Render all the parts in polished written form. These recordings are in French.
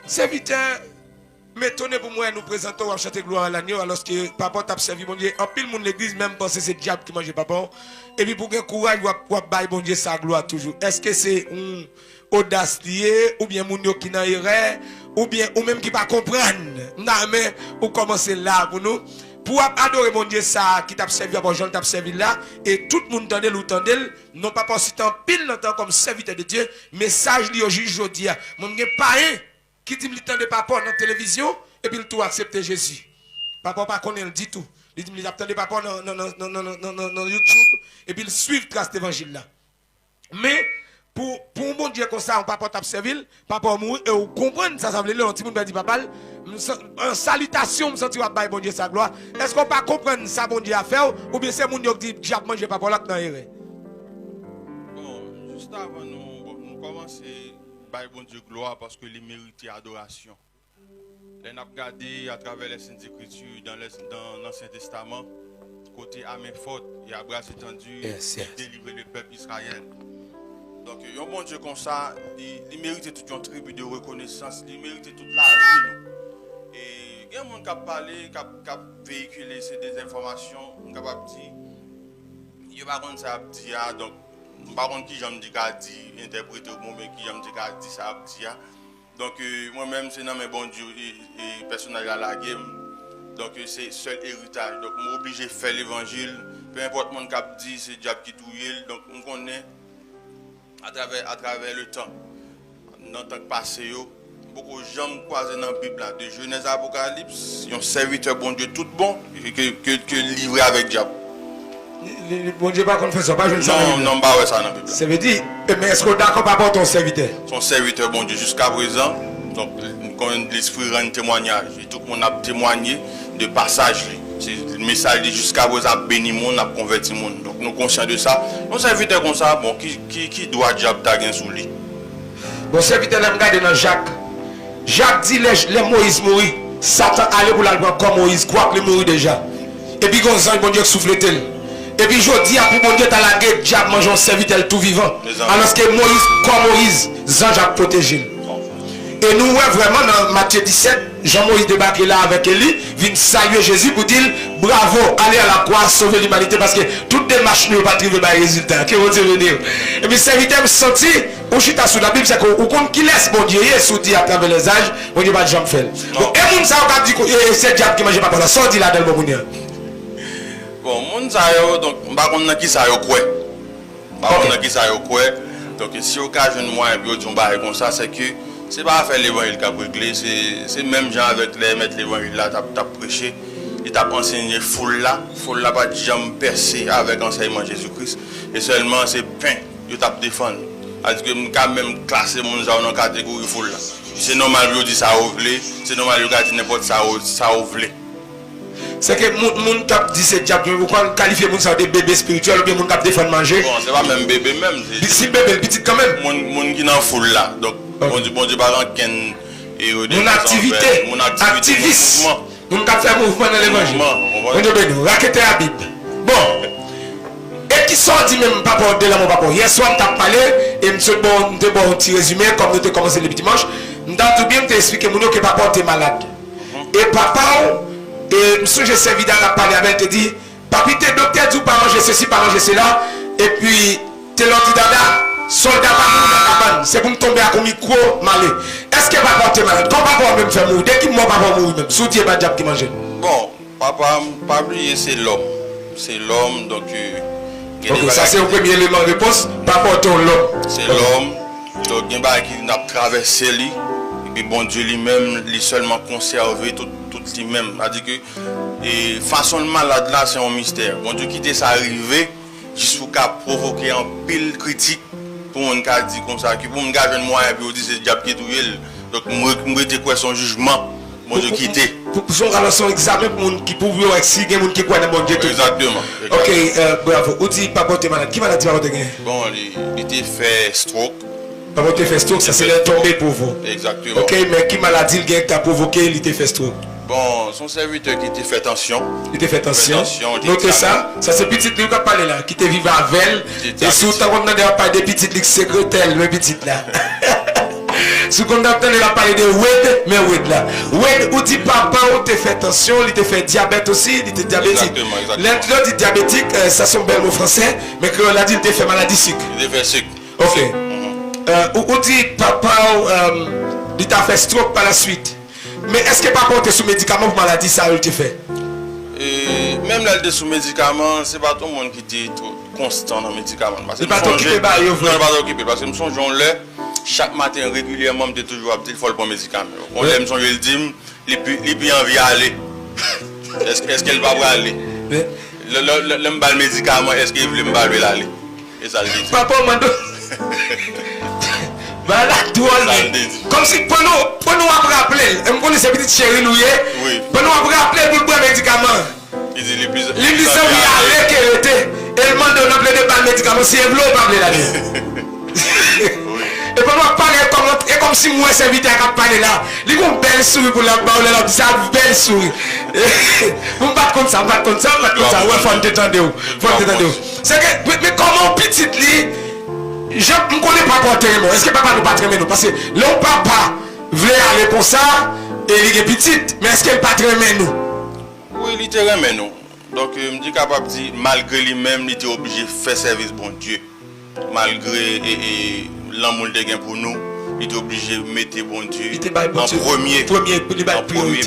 Serviteur, m'étonné pour moi, nous présentons à chanter gloire à l'agneau, alors que papa t'a servi, bon Dieu. En pile, mon l'église, même pense que c'est le diable qui mange papa. Et puis pour que courage, ou bailler, bon Dieu, sa gloire toujours. Est-ce que c'est une audace liée, ou bien mon qui n'a erreur, ou bien, ou même qui pas comprendre? Non, mais, ou commencer là pour nous. Pour adorer mon Dieu, ça, qui t'a servi, avant Jean t'a servi là, et tout le monde tendait ou tendait, non pas parce que pile longtemps comme serviteur de Dieu, message li au juge aujourd'hui. Mon Dieu, pas un qui dit que de papa dans la télévision, et puis il tout accepter Jésus. Papa pas connaît, il dit tout. Il dit qu'il attend de papa dans YouTube, et puis il suit trace d'évangile là. Mais, pour mon Dieu comme ça, on papa t'a servi, papa mourir, et vous comprenez ça, ça veut dire, on dit, dit papa, en salutation, me sentir à bon Dieu sa gloire. Est-ce qu'on peut comprendre ça, bon Dieu a fait, ou bien c'est mon Dieu qui dit, j'ai mangé papa là, dans l'erreur? Bon, juste avant nous commencer, bon Dieu gloire parce que les méritent adoration. On a regardé à travers les Saintes Écritures dans l'Ancien Testament, côté à main forte, il y a bras étendu, délivrer le peuple Israël. Donc, un bon Dieu comme ça, il mérite toute une tribu de reconnaissance, il mérite toute la vie. Et il y a des gens qui ont parlé, qui ont véhiculé des informations, qui ont dit, il n'y a pas de ça dit, donc, par contre, qui j'aime dire qu'a dit, interpréter au moment qui j'aime dire qu'a dit ça dit. Donc, moi-même, c'est dans mes bons Dieu et personnage à la game. Donc, c'est seul héritage. Donc, je suis obligé de faire l'évangile. Peu importe mon cap dit, c'est diable qui touille. Donc, on connaît à travers le temps. Dans le temps passé, beaucoup de gens croisés dans la Bible, de Genèse à Apocalypse, ils ont serviteur bon Dieu tout bon que livré avec diable. Bon Dieu, pas qu'on fait ça, pas je ne sais pas. Non, pas ouais ça dans la Bible. Ça veut dire, mais est-ce qu'on est d'accord par rapport à ton serviteur? Son serviteur bon Dieu jusqu'à présent, donc quand l'esprit rend témoignage, et tout le monde a témoigné de passage. Le message jusqu'à présent a béni le monde, a converti le monde. Donc nous sommes conscients de ça. Nos serviteurs comme ça, bon, qui doit diable taguer sous lui? Bon serviteur, là, regarde dans Jacques. Jacques dit les Moïse mourit. Satan allait pour l'album comme Moïse, quoi que le mourit déjà. Et puis quand bon Dieu souffle tel. Et puis je dis à pour mon Dieu t'as la guerre, diable mange un serviteur tout vivant. Alors que Moïse, comme Moïse, Jean-Jacques protégé. Et nous, ouais, vraiment, dans Matthieu 17, Jean-Moïse débarque là avec Élie, vient saluer Jésus pour dire bravo, allez à la croix, sauver l'humanité, parce que toute démarche ne va pas trouver des résultats. Qui vont venir. Et puis, serviteur me senti, au chita sous la Bible, c'est qu'on compte qui laisse bon Dieu, et sous dit à travers les âges, bon Dieu, pas de jambe fait. Donc, et mon ça, on dit que c'est le diable qui mange pas pour la sortie là dans le moment. Bon, mon ça, donc, on va connaître qui ça, quoi. On va connaître qui ça, quoi. Donc, si au cas où moi, et puis on va comme ça, c'est que c'est pas faire l'évangile qui a réglé, c'est même gens avec les maîtres l'évangile là, t'as prêché, et t'as enseigné foule là pas jamais percé avec l'enseignement de Jésus-Christ, et seulement c'est pain, tu t'as défendu. C'est-à-dire que je quand même classer mon gens dans la catégorie foule là. C'est normal de dire ça ou vle, c'est normal de dire n'importe ça ou vle. C'est que mon cap dit c'est diable, vous qualifiez mon ça de bébé spirituel ou bien mon cap défendre manger. Bon, c'est pas même bébé même. Si bébé petit quand même. Mon qui dans foule là. Donc bon Dieu par exemple mon activité, activiste. Mon cap faire mouvement dans l'évangile. On dit ben raqueter la Bible. Bon. Et qui sort dit même papa de là mon papa. Hier soir on t'a parlé et monsieur bon un petit résumé comme nous avons commencé le dimanche. Nous avons tout bien t'expliquer mon que papa était malade. Et papa et monsieur j'ai servi dans la parler avec te dit papi t'es docteur du pas manger ceci pas manger cela et puis t'es l'autre dada soldat pas dans la c'est pour me tomber à micro malé. Est-ce que papa t'es malade? Quand papa même fait mourir dès qu'il moi papa mourir même soutien pas diable qui mange. Bon papa pas oublier c'est l'homme donc ok, ça c'est le premier élément de réponse. Papa ton l'homme. C'est l'homme. Donc il y a qui n'a traversé lui. Et puis bon Dieu lui-même, lui seulement conservé tout lui-même. C'est-à-dire que et façon de malade là c'est un mystère. Bon Dieu quitter ça arrivé juste pour provoquer un pile critique pour mon cas dit comme ça que pour me garder moi et puis on dit c'est diable qui est tout. Donc moi était quoi son jugement. Bon Dieu quitter. Pour son relation examen pour monde qui pouvait aussi des monde qui croit dans bon Dieu tout. Exactement. OK, bravo. Ou dit papa t'es malade. Qui maladie papa t'es gagné? Bon, il était fait stroke. Papa t'es fait stroke, ça c'est le tombé pour vous. Exactement. OK, mais qui maladie le gars qui t'a provoqué, il était fait stroke? Bon, son serviteur qui était fait tension. Il était fait tension. Notez ça, ça c'est petit qui a parlé là, qui te vivait avec elle. Et sous tant qu'on a parlé des petites secrétaires, le petit là. Sous qu'on a parlé de web, Mais oui, là. Oui, ou dit papa, ou te fait tension, il te fait diabète aussi, il te diabétique. Exactement. L'autre dit diabétique, ça sont belles mots français, mais que l'a dit, il te fait maladie sucre. Il te fait sucre. Ok. Ou dit papa, il t'a fait stroke par la suite. Mais est-ce que papa, tu es sous médicament pour maladie, ça, il te fait? Et même là, il est sous médicaments, c'est pas tout le monde qui est constant dans les médicaments. C'est pas t'occuper, bah, non, pas t'occuper, parce que je me songe, chaque matin régulièrement, je toujours à petit faut le bon médicament. On l'aime, je le dis, il peut envie d'aller. Est-ce qu'elle va aller? Le médicament, est-ce qu'il veut me aller? Et ça le dit. Papa, mando. Voilà, toi, comme si pour nous rappeler, je me connais ces petites chéries louées, pour nous rappeler pour le médicament. Il dit les plus. Il dit ça, oui, allez, qu'il était. Et le monde de l'emploi de médicament, si elle veut, pas de la et pour moi, parler comme si moi, c'est vite à parler là. Il y a une belle souris pour la parole, ça une belle souris. Vous ne pas comme ça, pas comme ça, pas comme ça. Ouais, faut t'étendre. C'est que, mais comment petite lit, je ne connais pas pour témoin. Est-ce que papa ne pas très nous? Parce que le papa voulait aller pour ça, et il est petite, mais est-ce qu'elle pas très nous? Oui, il était très nous. Donc, je me dis capable de dire, malgré lui-même, il était obligé de faire service bon Dieu. Malgré l'amour de gain pour nous, il était obligé de mettre bon Dieu en premier. Premier,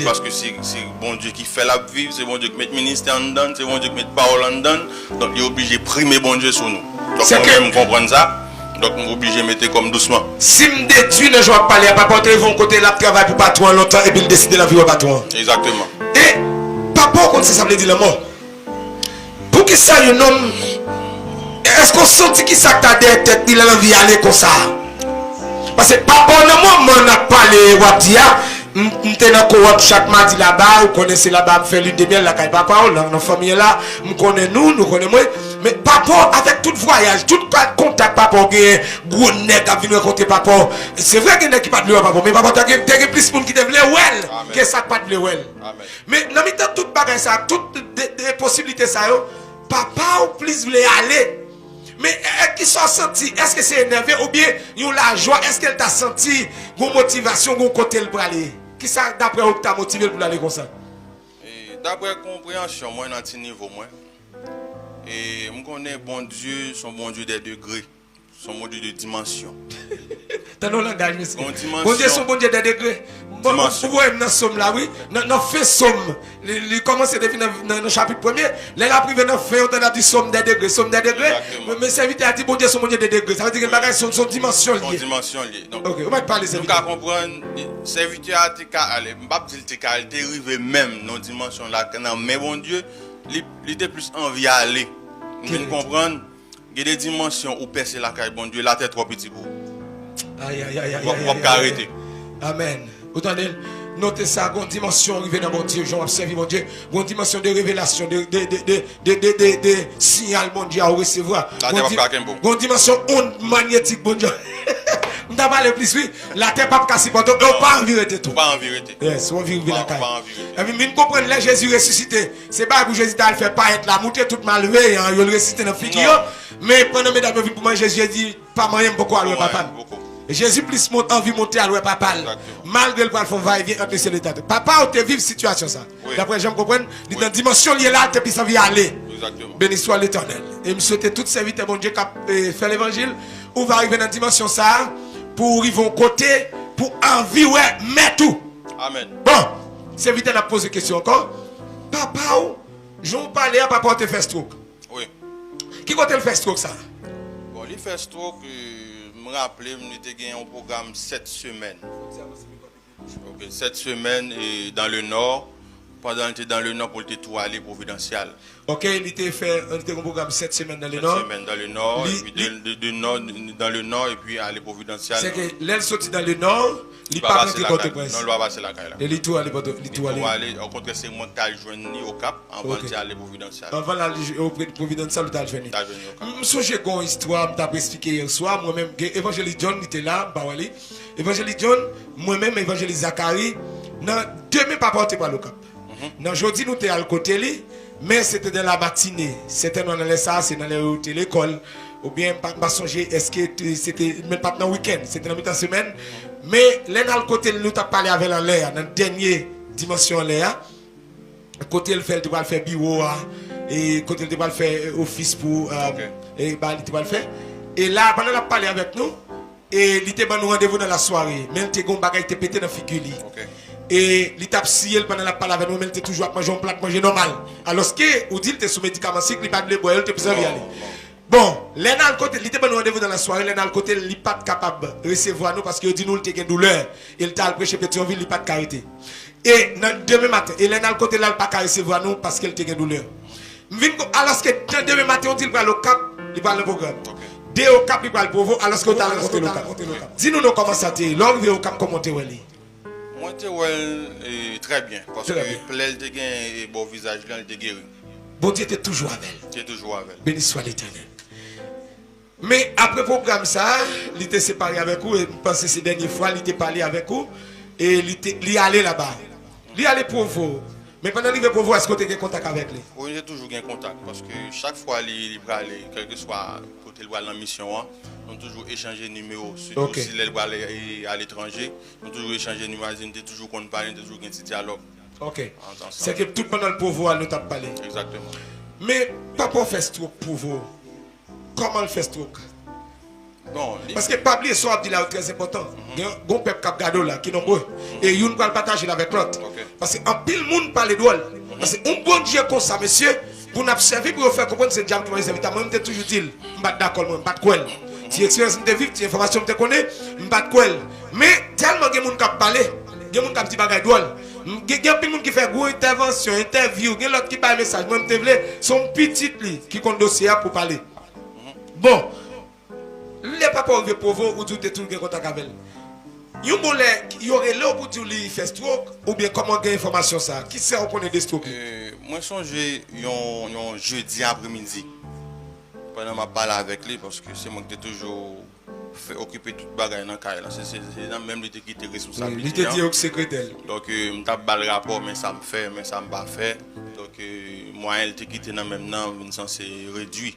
parce que c'est bon Dieu qui fait la vie, c'est bon Dieu qui met le ministère en dedans, c'est bon Dieu qui met la parole en dedans. Donc, il est obligé de primer bon Dieu sur nous. Donc, moi-même, comprendre ça. Donc, on est obligé de mettre comme doucement. Si je détruis, je vais parler à papa, ils vont côté là, travail pour patron longtemps et puis il décide de la vie au patron. Exactement. Et papa, quand ça veut dire le mot. Pour que ça, un homme, est-ce qu'on sentit que ça t'a des têtes, il a envie d'aller comme ça? Parce que papa, non, moi, on a parlé, Watia. Nous sommes chaque mardi là-bas, vous connaissez là-bas, fait l'une de miel, la caille papa, dans la famille là, nous connaissons nous connaissons moi. Mais papa, avec tout voyage, tout contact, papa, gros nèg à venir raconter papa. C'est vrai qu'il y a qui pas de papa, mais papa, tu as plus de monde qui te voulait well, que ça pas de well. Mais dans le temps, toute bagage ça, toutes les possibilités ça, papa, ou plus voulait aller. Mais est-ce qu'ils sont sentis? Est-ce que c'est énervé ou bien ils ont la joie? Est-ce qu'elle t'a senti une motivation, un côté pour aller? Qui ça d'après vous t'a motivé pour aller comme ça? D'après compréhension, moi, dans un niveau, moi. Et je connais bon Dieu, son bon Dieu des degrés, son bon Dieu de dimension. Dans nos langages, monsieur. Bon Dieu, son bon Dieu des degrés. Bon, vous voyez dans somme là, oui. Dans fait somme. Il commence dans le chapitre 1er. Là, privé dans fait, on a dit somme des degrés. Somme des degrés. Mais serviteur a dit bon Dieu, son bon Dieu des degrés. Ça veut dire que le bagage sont dimension liée. Son dimension liée. Donc, ok, on va parler de ça. Nous pouvons comprendre, serviteur a dit qu'il est arrivé même dans la dimension là. Mais bon Dieu, il était plus envie d'aller. Nous comprendre, il y a des dimensions où percer la caille, bon Dieu, la tête trop petite pour. Aïe, aïe, aïe, aïe. On va arrêter. Amen. Vous entendez? Notez ça, une dimension arrivée dans mon Dieu, j'ai observé mon Dieu, une dimension de révélation, de signal, mon Dieu, à recevoir. Une dimension onde magnétique, mon Dieu. On t'a parlé plus, oui. La terre pas cassée, on pas envie de tout. Pas envie de tout. Yes, on vit la caille. Et puis, nous comprenons, là, Jésus ressuscité. C'est pas pour Jésus ne fait pas être là, monter toute malveille, il le ressuscité dans la figure. Mais pendant mes dames, pour moi, Jésus dit, pas moyen pour quoi, le papa. Jésus plus envie de monter à l'ouest papa. Malgré le plafond va-et-vient entre les cieux et les terres. Papa, tu vive situation ça. D'après je me comprends, dans la dimension liée là, tu as envie d'aller. Béni soit l'Éternel. Et je souhaite tous ces serviteurs, mon Dieu, qui fait l'évangile, où va arriver dans la dimension ça, pour ils vont côté, pour envie, ouais, mais tout. Amen. Bon, serviteur a posé une question encore. Papa, je vais parler à papa, tu fait stroke. Oui. Qui côté le fait stroke ça? Bon, il fait stroke. Je me rappelle, nous avons un programme 7 semaines. 7 semaines et dans le nord. Pendant que dans le nord pour le tout aller providentiel. Ok, il était fait un programme 7 semaines dans le nord. 7 semaines dans le nord, et puis dans le nord et puis aller providentiel. C'est que l'aile sortit dans le nord, il pas rentré côté prince. Non, il va passer la caille. Et il tout aller au contraire, c'est moi qui ai joint au cap avant d'aller providentiel. Avant d'aller au providentiel, il t'a joint. Je me souviens d'une histoire, je t'ai expliqué hier soir. Moi-même, évangéliste John était là, évangéliste John, moi-même, évangéliste Zachary, demain, pas porté par le cap. Non, jeudi, nous étions à côté, mais c'était dans la matinée. C'était dans l'école. Ou bien, pas songer, est-ce que c'était même pas dans le week-end, c'était dans la semaine. Mais là, dans le côté, nous avons parlé avec l'air, dans la dernière dimension l'air, côté, il fait, il va faire bureau, et côté, il va faire office pour, et bah, il va le faire. Et là, pendant la parlé avec nous, et il était nous rendez-vous dans la soirée, mais il était un bagage qui était pété dans la figure. Et il t'a scié pendant la parole avec nous, mais il était toujours à manger un plat, manger normal. Alors que, ou dit, il était sous médicament, il n'a pas de boire, il était besoin d'y aller. Bon, là dans le côté, il était bon rendez-vous dans la soirée, là dans le côté, il n'est pas capable de recevoir nous parce qu'il dit nous, il était une douleur. Il t'a prêché Pétionville, il n'est pas de carité. Et demain matin, il est dans le côté, là, il n'est pas capable de recevoir nous parce qu'il était une douleur. Alors que demain matin, on dit qu'il va le cap, il va le programme. Dès au cap, il va le pauvre, alors que tu as rencontré le cap. Dis-nous comment ça t'est. L'homme vient au cap, comment t'es. Moi, très bien. Parce que plaît, il a un bon visage, il est guéri. Bon Dieu était toujours avec elle. Tu es toujours avec elle. Béni soit l'Éternel. Mais après le programme, ça, il était séparé avec vous. Et je pense que ces dernières fois, il était parlé avec vous. Et il est allé là-bas. Il est allé pour vous. Mais pendant qu'il est pour vous, est-ce que tu as contact avec lui? Oui, j'ai toujours un contact. Parce que chaque fois, il va aller, quel que soit côté la mission, on a toujours échangé numéros. Surtout si il va aller à l'étranger, on a toujours échangé numéros. On a toujours parlé, toujours un petit dialogue. Ok. C'est que tout pendant le pouvoir, nous t'avons parlé. Exactement. Mais papa fait stroke pour vous. Comment le fait stroke? Bon, parce que pas oublier ça, dit là très important. Il y a un bon peuple qui a là, qui est nombreux. Et il va le partager avec l'autre. Parce qu'en pile monde parle d'ol. Parce qu'un bon Dieu comme ça, monsieur, pour nous servir, pour faire comprendre ce diable qui m'a servi. Moi, je suis toujours dit, je ne suis pas d'accord, je ne suis pas d'accord. Si l'expérience de vivre, si l'information que tu connais, je ne suis pas d'accord. Mais tellement il y a des gens qui parlent, il y a des gens qui disent des choses. Il y a des gens qui font une intervention, interview, il y a l'autre qui parle message. Moi, je veux son petit qui compte dossier pour parler. Bon, les papas ont pour vous ou tout est tout le contact avec elle. Il y aurait là pour dire qu'il fait stroke ou bien comment gagner information ça? Qui sait on connaît des strokes? Moi, je songe un jeudi après-midi. Pendant que je parle avec lui, parce que c'est moi qui ai toujours fait occuper toute bagaille dans le cas. C'est même lui qui était responsable. Il te dit au secrétaire. Donc, je n'ai pas le rapport, mais ça me fait, mais ça ne m'a pas fait. Donc, moi, elle était quitté dans le même nom, je suis censé réduire.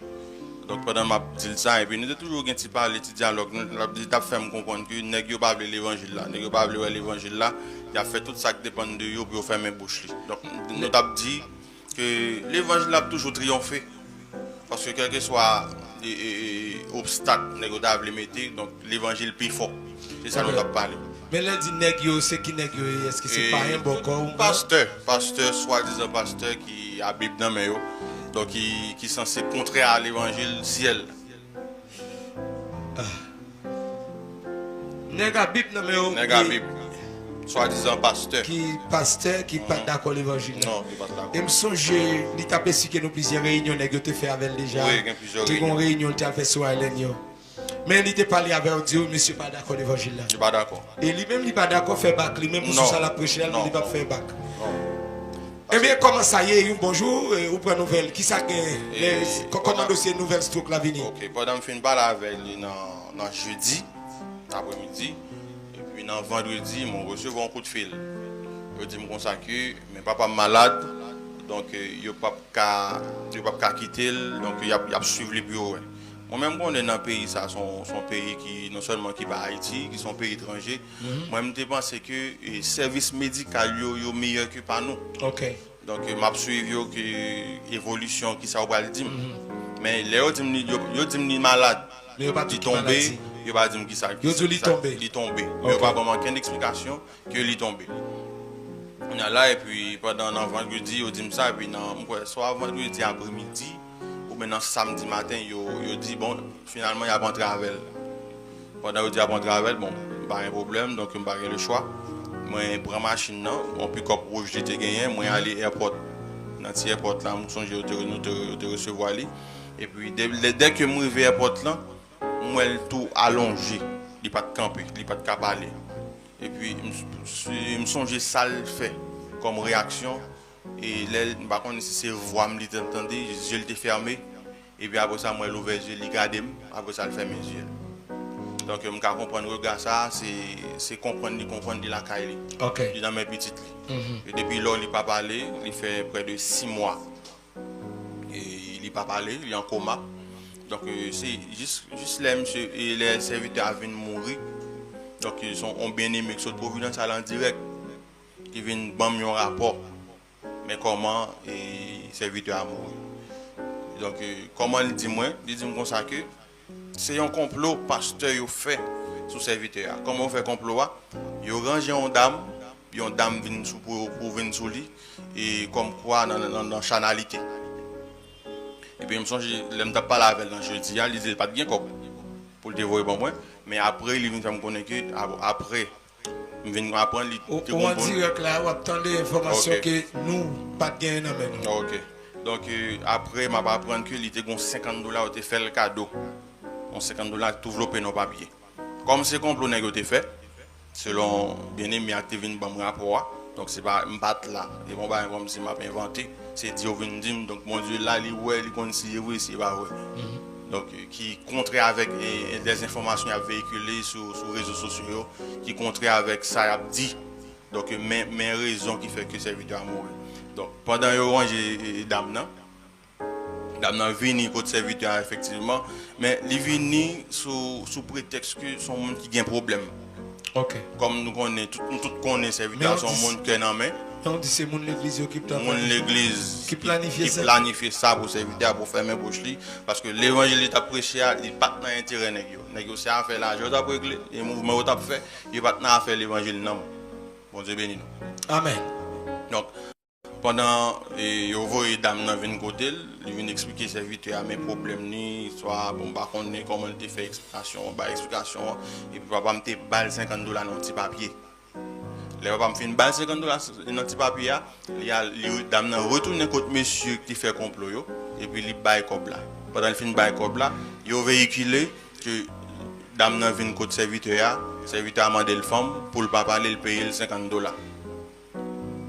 Donc pendant ma dit ça et puis nous avons toujours un petit parler petit dialogue nous avons fait me comprendre que nèg yo pas l'évangile là nèg yo pas l'évangile là il a fait tout ça qui dépend de yo pour faire mes bouches donc nous avons dit que l'évangile a toujours triomphé parce que quel que soit obstacle nèg yo doivent les mettre donc l'évangile plus fort c'est ça nous avons parlé. Mais là dit nèg yo c'est qui nèg yo est-ce que c'est pas un bon corps pasteur soi-disant pasteur qui a Bible dans main yo. Donc, qui est censé contraire à l'évangile ciel. Nègre Bible, non mais Nègre Bible. Soi-disant pasteur. Qui pasteur, qui pas d'accord l'évangile. Non, qui pas d'accord. Et me songe, il t'a pensé que nous plusieurs réunions, nègre te fait avec déjà. Oui, il y a plusieurs réunions. Qui ont réunion, tu as fait sur Hélène. Mais il t'a parlé avec Dieu, monsieur pas d'accord l'évangile là. Je suis pas d'accord. Et lui-même, il n'est pas d'accord faire bac. Lui-même, pour ça, la prêcher, il ne pas faire bac. Non. Eh bien, comment ça y est, bonjour, ou prenez nouvelle? Qui ça comment dossier nouvelle stroke la venir? Ok, pendant que je parle avec lui dans jeudi, après-midi, et puis dans vendredi, je reçu un coup de fil. Je dis que mais papa malade, donc il ne peut pas quitter, donc il a suivi le bureau. Moi-même, quand on est dans un pays, ça, son pays qui, non seulement qui va à Haïti, qui sont un pays étranger, moi-même, je pense que le service médical est meilleur que par nous. Ok. Donc, je suis suivi l'évolution qui ça va dire. Mais les autres, ils disent malade. Mais il est tombé, il va dire qui ça. Il est tombé. Il est tombé. Il n'y a pas vraiment aucune explication qu'il est tombé. On est là, et puis pendant vendredi, il dit ça, et puis soit vendredi après-midi, ou maintenant samedi matin, il dit bon, finalement il y a bon travail. Pendant qu'il y a bon travail, bon, pas un problème, donc il n'y a pas le choix. Moi, je prends ma machine, on pick up rouge, j'ai gagné, moi aller à l'aéroport. Dans l'aéroport là, je suis de recevoir. Et puis dès que je suis arrivé à l'aéroport là, moi tout allongé, il n'y a pas de camper, il n'y a pas de cap aller. Et puis je me songe ça le fait comme réaction. Et là, par contre, si c'est voix, je l'entendais, je l'ai fermé. Et puis après ça, moi, j'ai ouvert les yeux, regardé, après ça, je ferme mes yeux. Donc, je comprends le regard, ça, c'est comprendre la caille. Ok. Dans mes petites lits. Et depuis là, il n'a pas parlé, il fait près de 6 mois. Et il n'a pas parlé, il est en coma. Donc, c'est juste là, monsieur, et les serviteurs viennent mourir. Donc ils sont bien aimés que cette providence à en direct. Qui viennent bam un rapport. Mais comment et serviteur a mouru. Donc comment il dit moi comme ça que c'est un complot pasteur yo fait sous serviteur. Comment on fait complot là? Yo range une dame vient pour venir sous lui et comme quoi dans chanalité. Et puis je me songe l'aime pas la avec je dis il dit pas bien comme pour le dévorer pour moi mais après il vient me connaître que après je viens apprendre on direct là on attend des informations que nous pas gagner dans main. OK. Donc après m'a apprendre que il était $50 était fait le cadeau. On $50 tout développer nos papiers. Comme c'est complot nèg été fait selon bien-aimé activine bon rapport. Donc c'est pas m'battre là et bon bah comme si m'a inventé, c'est Dieu vient dire donc mon Dieu là il conseille oui c'est pas vrai. Donc qui contraire avec des informations à véhiculer sur les réseaux sociaux qui contraire avec ça a dit. Donc mais raison qui fait que serviteur a mouru. Donc pendant orange dame nan vini côté serviteur effectivement mais il vini sous prétexte que son monde qui a un problème. OK. Comme nous connaissons tout connaît serviteur son monde qui est en main. On dit c'est mon l'église qui planifie ça pour serviteur pour faire mes bouches parce que l'évangile t'a prêché il pas dans intérêt nèg yo c'est à faire l'argent t'a régler et mouvement t'a fait il pas dans faire l'évangile non. Bon Dieu béni nous. Amen. Donc pendant yo voye dame nan vinn côté il vient expliquer serviteur à mes problèmes ni soit bon pas connait comment il te fait explication et puis papa me te balle $50 dans petit papier. Les papa me fait une balle $50 dans petit papier il y a dame nan retourner contre monsieur qui fait complot yo et puis il bail cob là. Pendant il fin bail cob là, yo véhiculé que dame nan vinn côté serviteur a mandé le femme pour le papa aller le payer $50.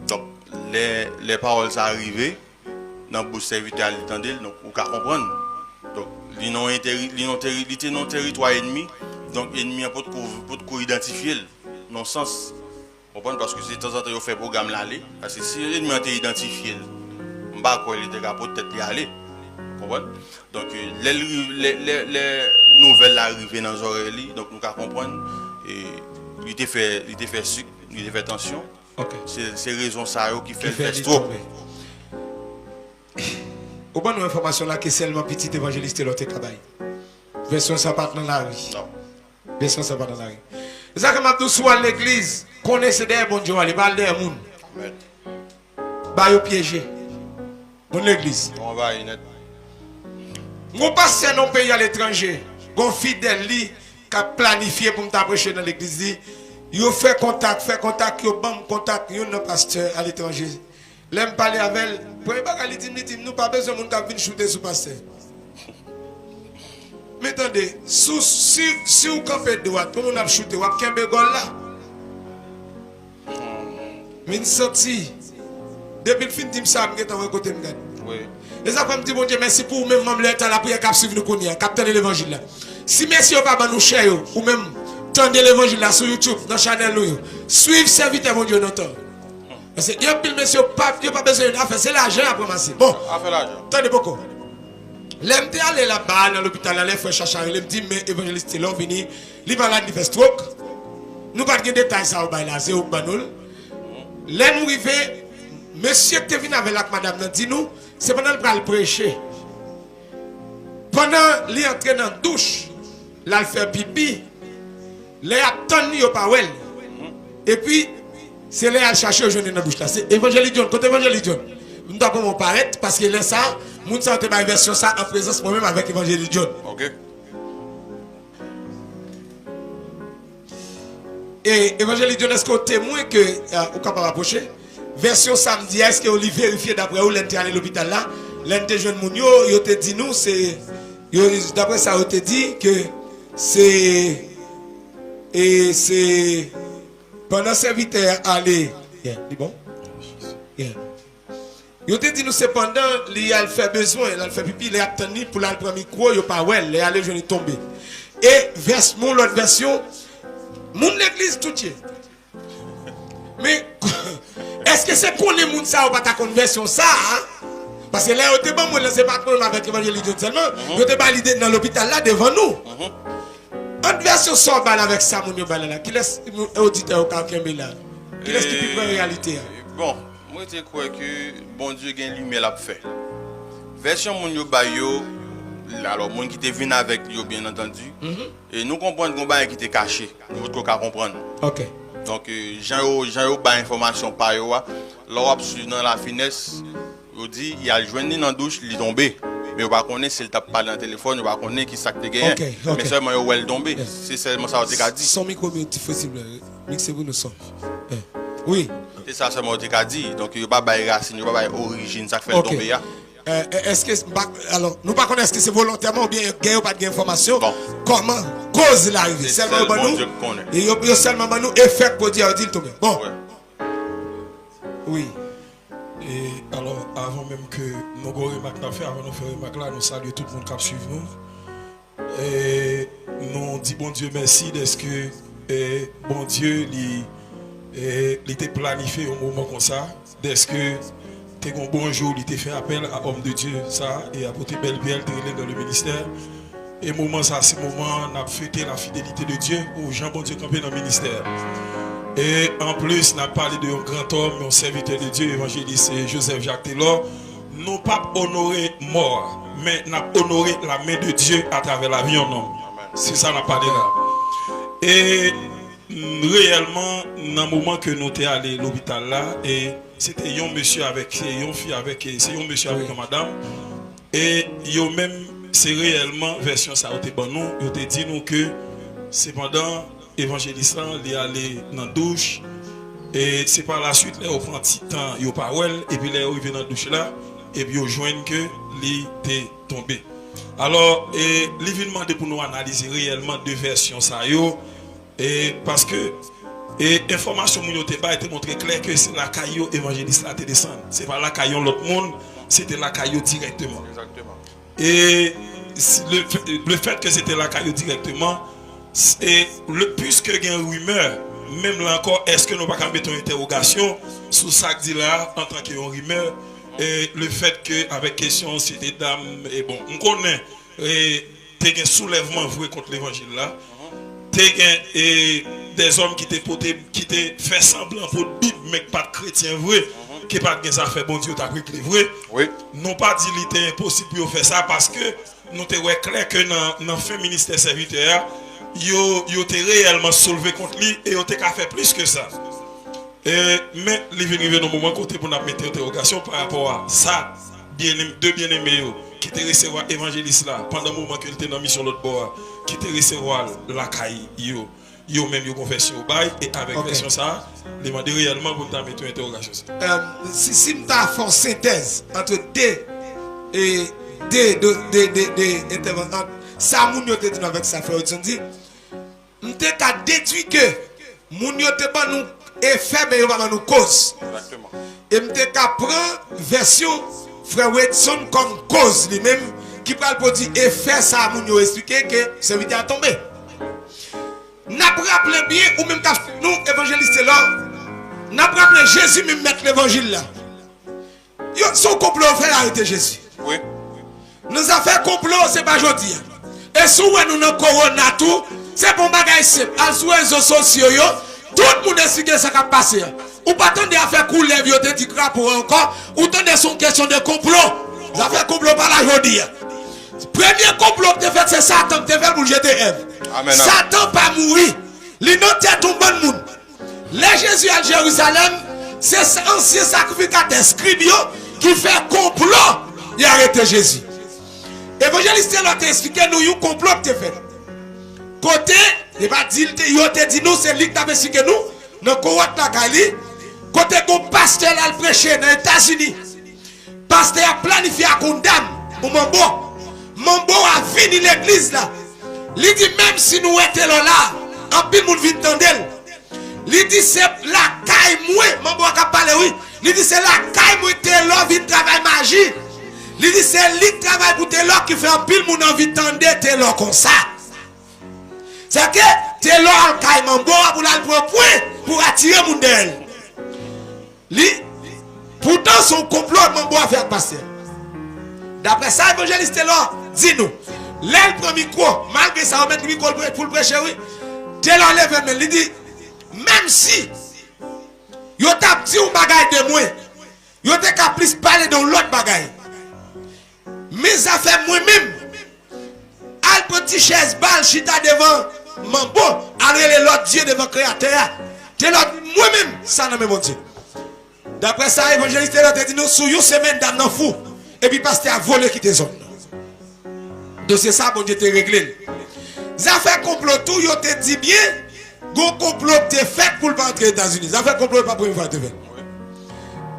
Donc les paroles sont arrivées dans le serviteur l'entendait donc vous pouvez comprendre donc ils non territoire ennemi donc ennemi pour identifier non sens comprendre parce que c'est de temps en temps il fait programme l'aller parce que si l'ennemi a été identifié on va quoi il était peut-être y aller comprendre donc les nouvelles arrivées dans les oreilles donc nous pouvons comprendre et il était fait sucre il était fait tension. OK. C'est raison ça qui fait trop. Au bon information là que seulement petit évangéliste l'autre cabaye. Version ça pas dans la vie. Non. Version ça pas dans la vie. Ça que m'a tout soit l'église, connaissez des bon Dieu, les balles des monde. Amen. Ba yo piégé. Bon l'église. On va y net. Mon pasteur dans pays à l'étranger, gon fidèle li qui a planifié pour m'approcher dans l'église. Yo fait contact, yo bam contact, yo non pasteur à l'étranger. L'aime parler avec elle, pour pas lui dire nous pas besoin moun ka venir shooter sous pasteur. Mais attendez, si vous campez droite, pour nous a shooter, ou kembe gol là. Min senti depuis le fin de ça me geta côté me gade. Oui. Et ça comme dit bon Dieu merci pour même même le temps la prière cap suivre nous connait, cap tendre l'évangile là. Si merci pas ba nous cher ou même tendez l'évangile là sur YouTube, dans la chaîne nous. Suivez serviteur mon Dieu notre. Parce que il y a pile monsieur pas besoin d'affaire, c'est l'argent à ramasser. Bon. Affaire l'argent. Attendez beaucoup. L'aime aller là-bas dans l'hôpital là, les frères chercher, il me dit mais évangéliste là vini, il malade il fait stroke. Nous pas de détails ça au bail là, c'est au banol. Là nous arrivé, monsieur qui est venu avec la madame nous dit nous, c'est pendant le prêcher. Pendant il entrer dans la douche, là il fait pipi. Les attendent yo pas well. Et puis c'est les à chercher aujourd'hui dans la douche là. C'est évangile John, côté évangile John. Nous doit comment paraître parce que là ça, moun santé ma version ça en présence moi même avec évangile John. OK. Et évangile John est-ce que témoin que ou capable approcher version samedi est-ce que vous vérifier d'après où l'entrer à l'hôpital là, l'entrer jeune moun yo te dit nous c'est d'après ça on te dit que c'est et c'est pendant serviteur aller c'est bon yo te dit nous c'est pendant il a fait besoin il a fait pipi il a attendu pour la prendre micro yo pas ouais il aller jeune tomber et verse mon l'autre version mon l'église tout est mais est-ce que c'est qu'on est moun ça ou pas ta conversion ça hein? Parce que là on te bon moi c'est pas avec évangile seulement yo te pas l'idée dans l'hôpital là devant nous. En version sort balle avec ça, mon yo balle là. Qui laisse auditeur au quelqu'un là. Qui laisse qui prend réalité. Bon, moi je crois que bon Dieu gagne lumière l'a fait. Version mon yo bayo, alors monde qui te venu avec yo bien entendu. Et nous comprenons qu'on bail qui était caché. Nous autres qu'on comprendre. OK. Donc Jean ba information par yo là suivre dans la finesse, on dit il a joindre dans douche, il est tombé. Mais on va connaître s'il t'a parlé dans le téléphone, on va connaître qui ça te gagne. Mais seulement il est tombé. C'est seulement ça on t'a dit. Son micro possible. Mixez-vous nous sommes. Oui. C'est ça seulement on t'a dit. Donc il pas bail racine, il pas bail origine ça fait tomber là. Est-ce que alors nous pas connaître est-ce que c'est volontairement ou bien gain ou pas de information comment cause l'arrivée seulement nous et yo seulement nous effet pour dire dit tomber bon oui et alors avant même que nous go remarque n'a fait avant nous faire remarque là nous saluer tout le monde qui suit nous et nous dit bon Dieu merci d'est-ce que bon Dieu il était planifié au moment comme ça d'est-ce que un bon jour, il t'a fait appel à homme de Dieu, ça, et à porter belle bielle dans le ministère. Et moment ça, c'est moment, on a fêté la fidélité de Dieu aux gens bon Dieu campé dans le ministère. Et en plus, on a parlé d'un grand homme, un serviteur de Dieu, évangéliste Joseph Jacques Taylor. Non pas honoré mort, mais on a honoré la main de Dieu à travers la vie en homme. C'est ça qu'on a parlé là. Et réellement, dans le moment que nous sommes allés à l'hôpital là, et c'était un monsieur avec une fille avec c'est un monsieur avec une madame et yo même c'est réellement version ça était bon nous yo te dit nous que cependant évangéliste il est allé dans douche et c'est par la suite là au prend petit temps yo parole et puis là il vient dans douche là et puis yo joignent que il était tombé alors et il vient demander pour nous analyser réellement deux versions ça yo et parce que et information moun te ba était montré clair que c'est la caillou évangéliste là te descend. C'est pas la caillou l'autre monde, c'était la caillou directement. Exactement. Et le fait que c'était la caillou directement et puisque il y a une rumeur, même là encore est-ce que nous pas mettre une interrogation sur ça que dit là en tant que rumeur et le fait que avec question c'était dame et bon, on connaît et t'es un soulèvement vrai contre l'évangile là. Et des hommes qui t'ont fait semblant pour Bible mais pas de chrétien vrai qui pas de ça fait bon Dieu t'a pris que vrai oui non pas dit il était impossible pour faire ça parce que nous te ouais clair que dans fin ministère serviteur yo t'es réellement soulevé contre lui et on t'a fait plus que ça mais il vient arriver dans moment côté pour nous mettre interrogation par rapport à ça deux bien-aimés qui te recevoir évangéliste là pendant le moment qu'il était dans mission l'autre bord qui te recevoir la caille yo même yo confession au bail et avec version ça les demander réellement pour mettre une interrogation si m'ta fait synthèse entre deux intervenants ça moun yo te dit avec ça frère on dit m'te ka déduit que moun yo te pas nous effet mais yo pas nous cause exactement et m'te ka prend version frère Wedson comme cause lui-même qui parle pour dire effet ça moun yo expliquer que serviteur a tombé. N'a rappelé bien ou même nous évangélistes là, n'a rappelé Jésus même mettre l'évangile là. Yo son complot fait arrêter Jésus. Oui. Nous a fait complot c'est pas jodi. Et sous nous dans corona tout, c'est bon bagage simple. À sur les réseaux sociaux yo, tout le monde explique ça qui a passé. Ou pas attendre à faire couler yo te dit crapaud encore, ou tendre son question de complot. Ça fait complot par la jodi. Premier complot que tu fait c'est Satan qui te fait pour jeter Ève. Amen. Satan pas mourir. Il n'a pas ton bon monde. Les Jésus à Jérusalem, c'est ancien sacrificateur scribio qui fait complot. Il a arrêté Jésus. Évangéliste l'a expliqué nous un complot que tu fait. Côté, il va dire il te dit nous c'est lui qui t'a expliqué nous dans Kowat la Kali. Côté qu'on pasteur là le prêcher dans les États-Unis. Pasteur a planifié à condamner pour mon bon. Mon bon a fini l'église là. Il dit même si nous étions là, en pile monde vient tendre. Il dit c'est la caille moi, mon bon a parlé oui. Il dit c'est la caille moi Taylor vient travailler magie. Il dit c'est lui qui travaille pour Taylor qui fait en pile monde envie tendre Taylor comme ça. C'est que Taylor caille mon bon pour la prendre point pour attirer monde d'elle. Pourtant son complot mon bon a fait passer. D'après ça évangéliste là dit nous L'aile prend micro, malgré ça, on met le micro pour le prêcher, oui. Dès l'enlève, il dit, même si, yo t'a dit un bagay de moi, yo te ka plus parler de l'autre bagay. Mes affaires moi-même, al petit chaise balle chita devant mambo, aller l'autre Dieu devant créateur. Te l'autre moi-même, ça non mais mon Dieu. D'après ça, évangéliste l'autre dit nous sous une semaine dans nos fou. Et puis pasteur a volé qui te zone. Donc c'est ça bon Dieu te réglé. Ça fait complot tout, yo te dit bien, go complot te fait pour le pas entrer aux États-Unis. Ça fait complot pas pour une fois te fait.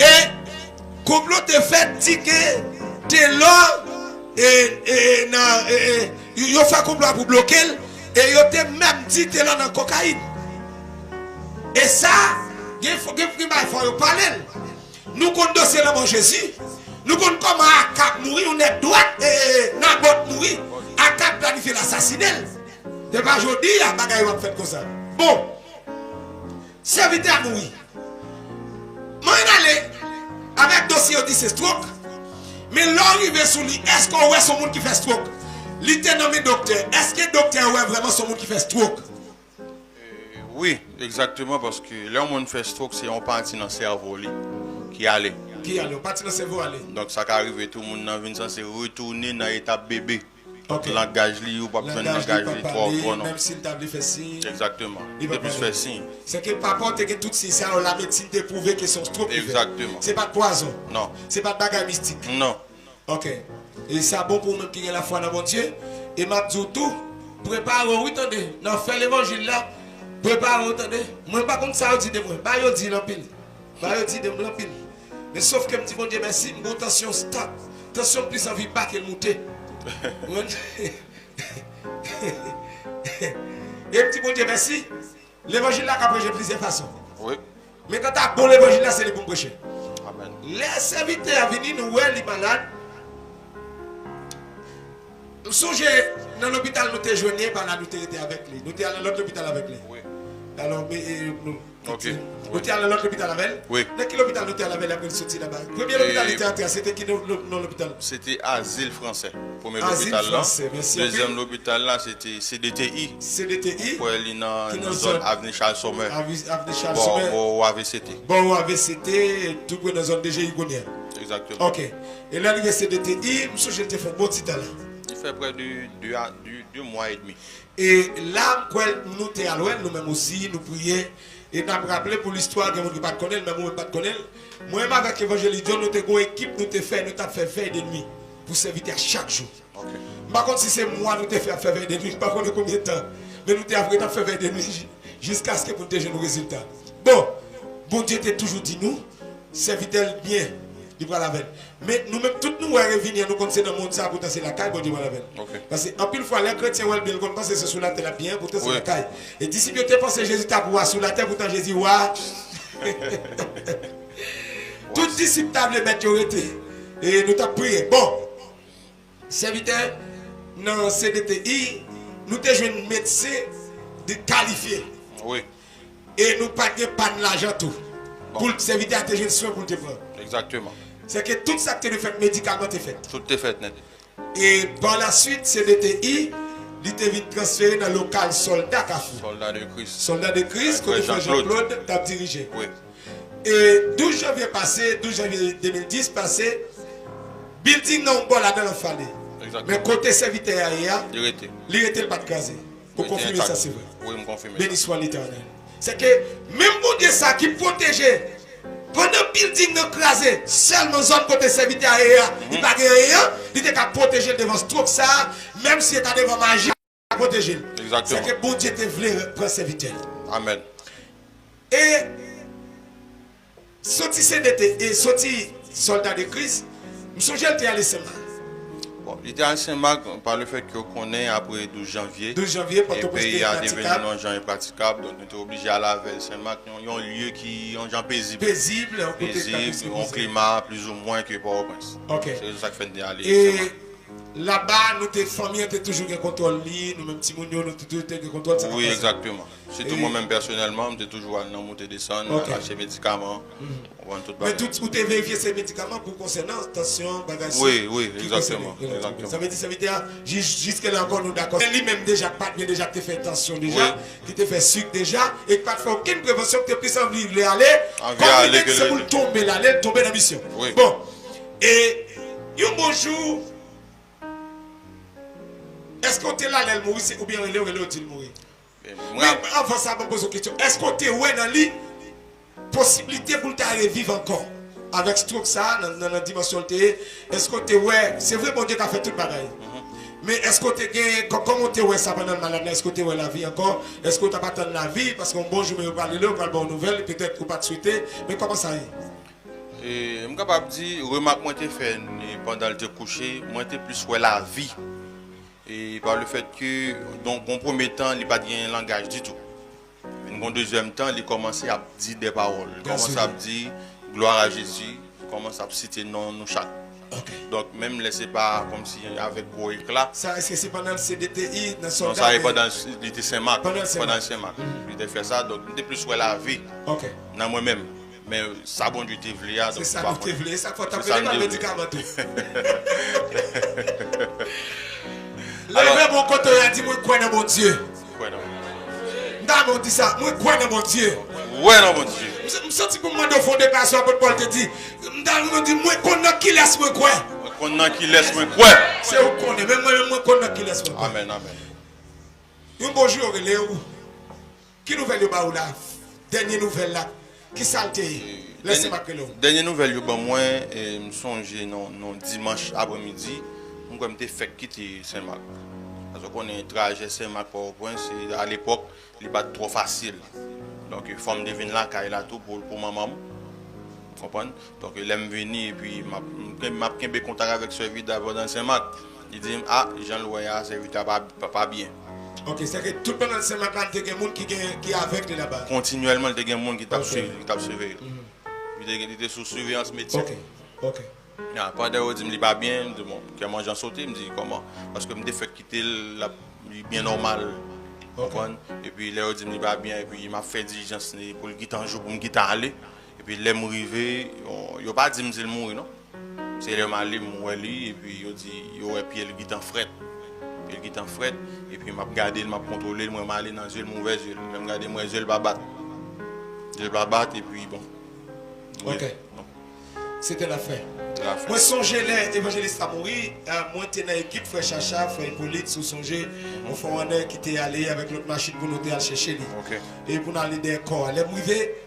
Et complot te fait dit que t'es là et yo fait complot pour bloquer et yo te même dit t'es là dans cocaïne. Et ça, il faut parler. Nous connaissons dossier dans Jésus. Nous connaissons comment Akab mourir, on est droit et Nabot mourir. Akab planifie l'assassinat. C'est pas aujourd'hui, il y a des bagages qui fait comme ça. Bon, serviteur mourir. Moi, je suis allé avec dossier, on dit c'est stroke. Mais l'arrivée sur lui, est-ce qu'on voit son monde qui fait stroke? Il était nommé docteur. Est-ce que le docteur voit vraiment son monde qui fait stroke? Oui, exactement, parce que là, on fait stroke, c'est un parti dans le cerveau qui allait. Qui allait, on parti dans le cerveau aller. Donc, ça arrive, tout le monde vient censé retourner dans l'état bébé. Ok. Langage, ou pas besoin de langage, trop gros, non. Même si le table fait signe. Exactement. Il va Depuis parler. fait signe. C'est que papa, tu as tout ça, la médecine t'a prouvé que son stroke. Exactement. C'est pas de poison. Non. C'est pas de bagarre mystique. Non. Ok. Et ça bon pour même qui a la foi dans mon Dieu. Et m'a dit tout, préparez, oui, attendez, dans faire l'évangile là, préparez, attendez. Moi, pas comme ça, dit de moi. Bah, yo dit l'empile. Bah, yo dit de moi l'empile. Mais sauf que me dit, mon Dieu, merci, mon tension stop. Tension plus envie pas qu'elle monte. Et me dit, mon Dieu, merci. L'évangile là, qu'a prêché de plusieurs façons. Oui. Mais quand tu as bon l'évangile là, c'est le bon prêcher. Amen. Les serviteurs venus nous voir les malades. Nous sommes dans l'hôpital, nous sommes joignés par là, nous sommes avec lui. Nous sommes dans l'autre hôpital avec lui. Oui. Alors, mais nous. Ok. Nous sommes dans l'autre hôpital avec lui. Oui. Dans quel hôpital nous sommes avec lui après nous sortir là-bas? Premier hôpital était entré, c'était qui dans l'hôpital? C'était Asile français. Premier Asile hôpital là. français, merci. Deuxième hôpital là, c'était CDTI. CDTI. Pour aller dans Qui la dans zone zone- Avenue Charles Sommer. Avenue Charles Sommer. Bon, AVCT. Bon, AVCT, tout pour dans la zone DGI Gonière. Exactement. Ok. Et là, le CDTI, je suis fait un bon petit temps là. Il fait près de 2 mois et demi. Et là, nous sommes à l'ouest, nous-mêmes aussi, nous prions. Et nous avons rappelé pour l'histoire que nous ne connaissons pas, même nous ne connaissons pas. Moi-même avec l'évangile, nous avons une équipe, nous avons fait veille de nuit pour servir à chaque jour. Ok. Par contre, si c'est moi, nous avons fait veille de nuit, par contre, combien de temps? Mais nous avons fait veille de nuit jusqu'à ce que nous ayons nos résultats. Bon Dieu t'a toujours dit nous, serviteur bien. Il va la veine. Mais nous-mêmes, tous nous revenir, nous connaissons dans le monde ça pour tasser la caille, bon Dieu va la veine. Ok. Parce qu'en pile fois, les chrétiens, ils pensent que c'est sous la terre bien pour tasser Oui. la caille. Et d'ici que tu penses que Jésus t'a pour sous la terre, pourtant Jésus, ouais. Tout disciple t'a le mettre et nous t'a prié. Bon, serviteur, dans CDTI, nous t'ai joué un médecin de qualifié. Oui. Et nous pas de pas de l'argent tout. Bon. Pour le serviteur, tu as joué un soin pour te prendre. Exactement. C'est que tout ça que tu fait médicalement est fait. Tout est fait net. Et par la suite, CDTI, il était vite transféré dans le local soldat Kafou. Soldat de Christ. Soldat de Christ, que Ouais, Jean-Claude t'a dirigé. Oui. Et 12 janvier passé, 12 janvier 2010 passé, building non bon là dans le fallait. Exactement. Mais côté serviteur ailleurs, Il était. il était pas de casé. Pour confirmer ça, c'est vrai. Oui, me confirmer. Béni soit l'Éternel. C'est que même bon Dieu ça qui protégeait. Pendant le building nous crasé, seulement zone côté serviteur ailleurs, il pas rien, il était qu'à protéger devant stroke ça, même si il était devant magie, à protéger. Exactement. C'est que bon Dieu te voulait prendre serviteur. Amen. Et sorti CDT et sorti soldat de Christ, je suis allé à l'ESMA. Bon, il était à Saint-Marc par le fait qu'on connaît après 12 janvier. 12 janvier, Et Port-au-Prince puis il y était a des praticable, événements gens impraticables, donc on était obligé à la veille Saint-Marc. Il y a un lieu qui est un gens paisible. paisible, un côté Paisible, un climat plus ou moins que Port-au-Prince. Ok. C'est ça qui fait d'aller. Et là-bas, nous, tes familles, tu toujours un contrôle, nous, même petits mounions, nous, toujours un contrôle. Ça oui, exactement. Surtout moi-même personnellement, je toujours à monter descendre, acheter des médicaments. Mais tout où tu vérifié ces médicaments pour concernant tension, bagage. Oui, exactement. Ça veut dire, jusqu'à là encore, nous d'accord. Lui-même déjà, pas bien déjà, tu fait tension déjà, qui te fait sucre déjà, et pas de faire aucune prévention, que tu plus envie de aller. C'est pour tomber là, tomber dans la mission. Bon, et un bon jour, est-ce qu'on est là, elle mourir, ou bien elle est mourir? Mais avant ça, je me pose une question. Est-ce qu'on est dans la possibilité pour te vivre encore? Avec stroke ça, dans la dimension de est-ce qu'on est c'est vrai, bon Dieu qui a fait tout le bagaille. Mais est-ce qu'on est comment tu es ça pendant le malade? Est-ce que tu es la vie encore? Est-ce que tu n'as pas tant la vie? Parce qu'un bon jour, on va parler là, on va bonne nouvelle, peut-être qu'on pas te souhaiter. Mais comment ça est? Et je suis capable de dire, remarque, moi, j'ai fait pendant le coucher, moi, j'ai plus la vie. Et par le fait que, donc, en premier temps, il n'y a pas de langage du tout. En deuxième temps, il commence à dire des paroles. Il commence à dire gloire à Jésus. Il commence à citer nous chaque. Donc, même laissez pas comme si avec gros éclat. Ça, est-ce que c'est pendant le CDTI dans son non, ça est pendant le Saint-Marc. Pendant le Saint-Marc. Il a fait ça, donc, il plus la vie. Dans moi-même. Mais ça, bon Dieu, t'es voulu. C'est ça, tu t'es voulu. Ça, faut t'appeler par médicament. Lève mon côté et dit, moi, crois dans mon Dieu. Non, dit ça, moi, crois dans mon Dieu. Ouais, non, mon Dieu. Je me sens pour moi de fond de personne, pour Paul te dit, je dis, moi, qu'on a qui laisse moi quoi. Qu'on a qui laisse moi quoi. C'est où qu'on est, même moi, qu'on a qui laisse moi quoi. Amen. Un bonjour, Léo. Qui nouvelle de Baoula? Dernière nouvelle là. Qui saleté? Laissez-moi que l'eau. Dernière nouvelle, moi, je me songe non dimanche après-midi. Je me fait quitter Saint-Marc. Parce qu'on est un trajet Saint-Marc pour c'est à l'époque, il n'est pas trop facile. Donc, il faut me devenir là, car il a tout pour ma maman. Vous comprenez? Donc, il aime venir et puis il m'a pris contact avec ce service d'abord dans Saint-Marc. Il dit, ah, Jean-Louis, ce service pas bien. Ok, c'est que tout le monde dans Saint-Marc, il y a des gens qui est avec là-bas. Continuellement, il y a des gens qui t'a surveillé. Il était sous surveillance médicale. Ok. Pendant que je me dis pas bien, je dis bon, que moi j'en sauté, je me dis comment? Parce que je me fait quitter bien normal. Et puis là, je me dis pas bien, et puis il m'a fait diligence pour le quitter un jour, pour me quitter aller. Et puis là, je suis arrivé, il n'a pas dit que je mourir, non? C'est là, je suis allé, et puis il dit, puis il quitte en fret. Puis il quitte en fret, et puis il m'a regardé, il m'a contrôlé, moi je suis allé dans le mauvais yeux, il m'a regardé, moi je vais pas battre. Je vais pas battre, et puis bon. Ok. C'était l'affaire. Moi, songez les évangélistes à mourir. Moi, j'étais dans l'équipe, frère Chacha, frère Hippolyte, sous songer. Mon frère qui était allé avec l'autre machine pour nous aller chercher lui. Et pour nous aller dans le corps.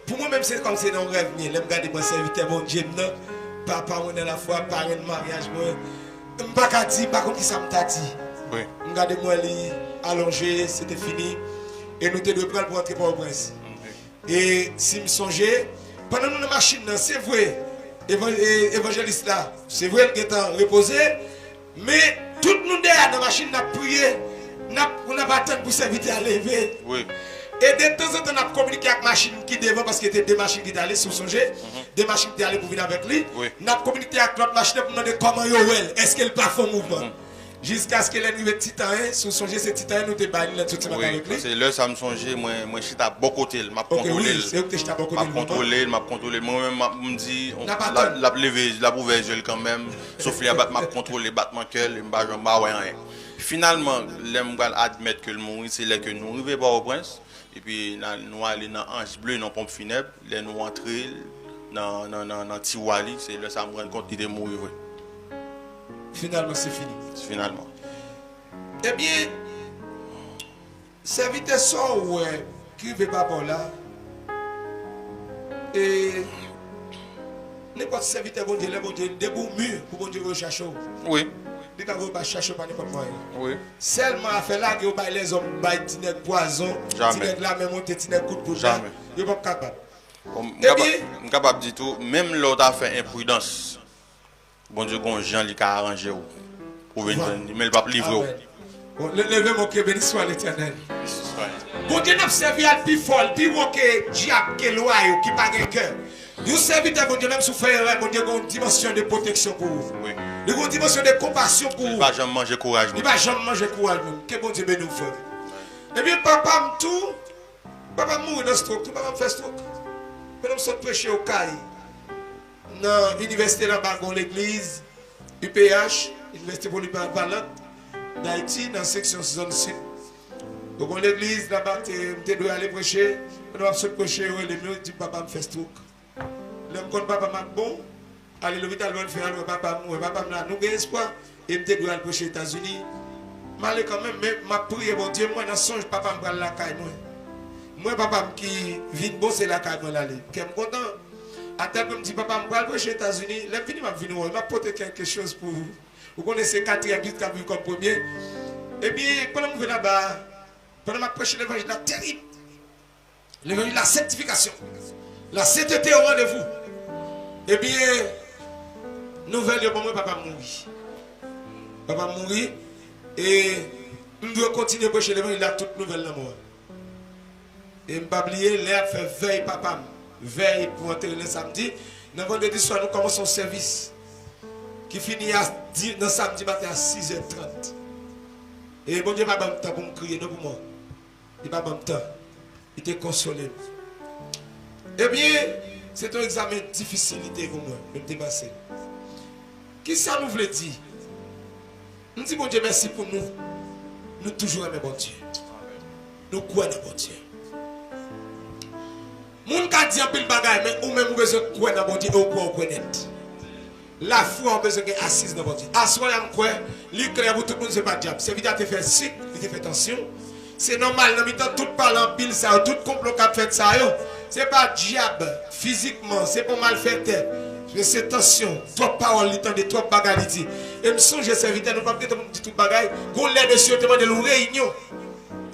Pour moi-même, c'est comme si dans un rêve. Je regarde mon serviteur, mon Dieu, papa, on est la foi, parrain de mariage. Je ne sais pas dire, par contre, qui ça m'a dit. Je regarde moi allongé, c'était fini. Et nous étions deux prêts pour entrer pour le prince. Et si je songeais, pendant nous, la machine, c'est vrai. Évangéliste là, c'est vrai qu'il est reposé, mais tout le monde est dans la machine, n'a prié, on n'a pas attendu pour s'inviter à lever. Et de temps en temps, on a communiqué avec la machine qui devant, parce qu'il y était deux machines qui étaient allées sous songer, deux machines qui étaient allées pour venir avec lui. On a communiqué avec l'autre machine pour demander comment il est, est-ce qu'elle part en mouvement. Jusqu'à ce qu'elle arrive à Titan, sous songer, c'est Titan, nous te baillons tout le temps avec lui. C'est là, ça me songeait, moi, je suis à bon côté, je m'a contrôlé. M'a contrôlé. Moi-même, je me dis, la lever, la ouvert quand même, sauf qu'il m'a contrôlé, battement cœur, je m'a rien. Finalement, j'aime admettre que le mourir, c'est là que nous arrivons pas au prince. Et puis, nous allons dans Ange Bleu, dans Pompe Funèbre, là, nous entrons dans Tiwali, c'est là que ça me rend compte qu'il est mort. Finalement, c'est fini. Finalement. Eh bien, serviteur sort qui ne veut pas par là. Et n'importe serviteur, bon Dieu, debout mur pour bon Dieu rechercher. Oui. Il ne va pas chercher par n'importe quoi. Oui. Seulement à faire là, que les hommes baillent des poison, des la même monter, des coups de poudre. Jamais. Il n'est pas capable. Je suis capable de dire tout, même l'autre a fait imprudence. Bon Dieu, quand Jean lui a arrangé pour venir, mais il va pas livrer. Levez mon cœur, béni soit l'Éternel. Bon Dieu n'a servi à plus fort, plus haut que diable, que loi, qui n'a pas de cœur. Vous serviteur, bon Dieu, même si vous faites, bon Dieu, une dimension de protection pour vous. Oui. Il y a une dimension de compassion pour Il vous. va jamais manger courage. Il va jamais manger courage. Que bon Dieu nous fait. Et bien, papa me tout. Papa mourir dans stroke. Tout papa me fait stroke. Quand on sort prêcher au CAI, dans l'université là-bas, l'église, UPH, Université Polyvalente, d'Haïti, dans la section zone sud. Donc, l'église là-bas, tu dois aller prêcher. On doit prêcher, les mieux, dit papa me fait stroke. L'homme quand papa m'a bon, aller l'hôpital, on fait un papa mourir. Papa m'a nous avons espoir. Et je dois aller prêcher aux États-Unis. Mais quand même, ma prière, mon Dieu, moi, dans songe, papa me prend la caille. Moi, papa qui vient bosser la caille, moi, l'aller. Je suis content. À tel que me dit, papa me prend prêcher aux États-Unis. Là, fini, je vais apporter quelque chose pour vous. Vous connaissez 4 églises qui ont vu comme premier. Et puis, pendant que je vais là-bas, pendant que je prêche l'évangile, la terrible. L'évangile, la sanctification. La sainteté au rendez-vous. Et bien, nouvelle de moi, papa mourit. Papa mourit. Et je dois continuer à prêcher l'évangile, il a toute nouvelle dans moi. Et je ne pas oublier, l'air fait veille, papa. Veille pour entrer le samedi. Dans le vendredi soir, nous commençons un service qui finit dans samedi matin à 6h30. Et bon Dieu, il n'a pas de temps pour me crier, non pour moi. Il n'a pas de temps. Il était consolé. Eh bien, c'est un examen difficile pour moi, de me dépasser. Qui ça nous veut dire? Nous disons, bon Dieu, merci pour nous. Nous toujours aimons bon Dieu. Nous croyons dans bon Dieu. Moun ka dit un peu de bagaille, mais ou même besoin de croire dans bon Dieu, ou quoi connaître. La foi a besoin d'être assise dans bon Dieu. Assoyez à me croire, l'éclair pour tout le monde, c'est pas diable. C'est vite à te faire sucre, il te fait tension. C'est normal, dans le temps, tout parle en pile, ça, tout complot qu'a fait ça, c'est pas diable, physiquement, c'est pas mal fait. Mais c'est tension, trop parole, il de trop bagaille. Et me songe, serviteur, nous ne pouvons pas dire tout bagaille. Qu'on l'aide monsieur, demande une réunion.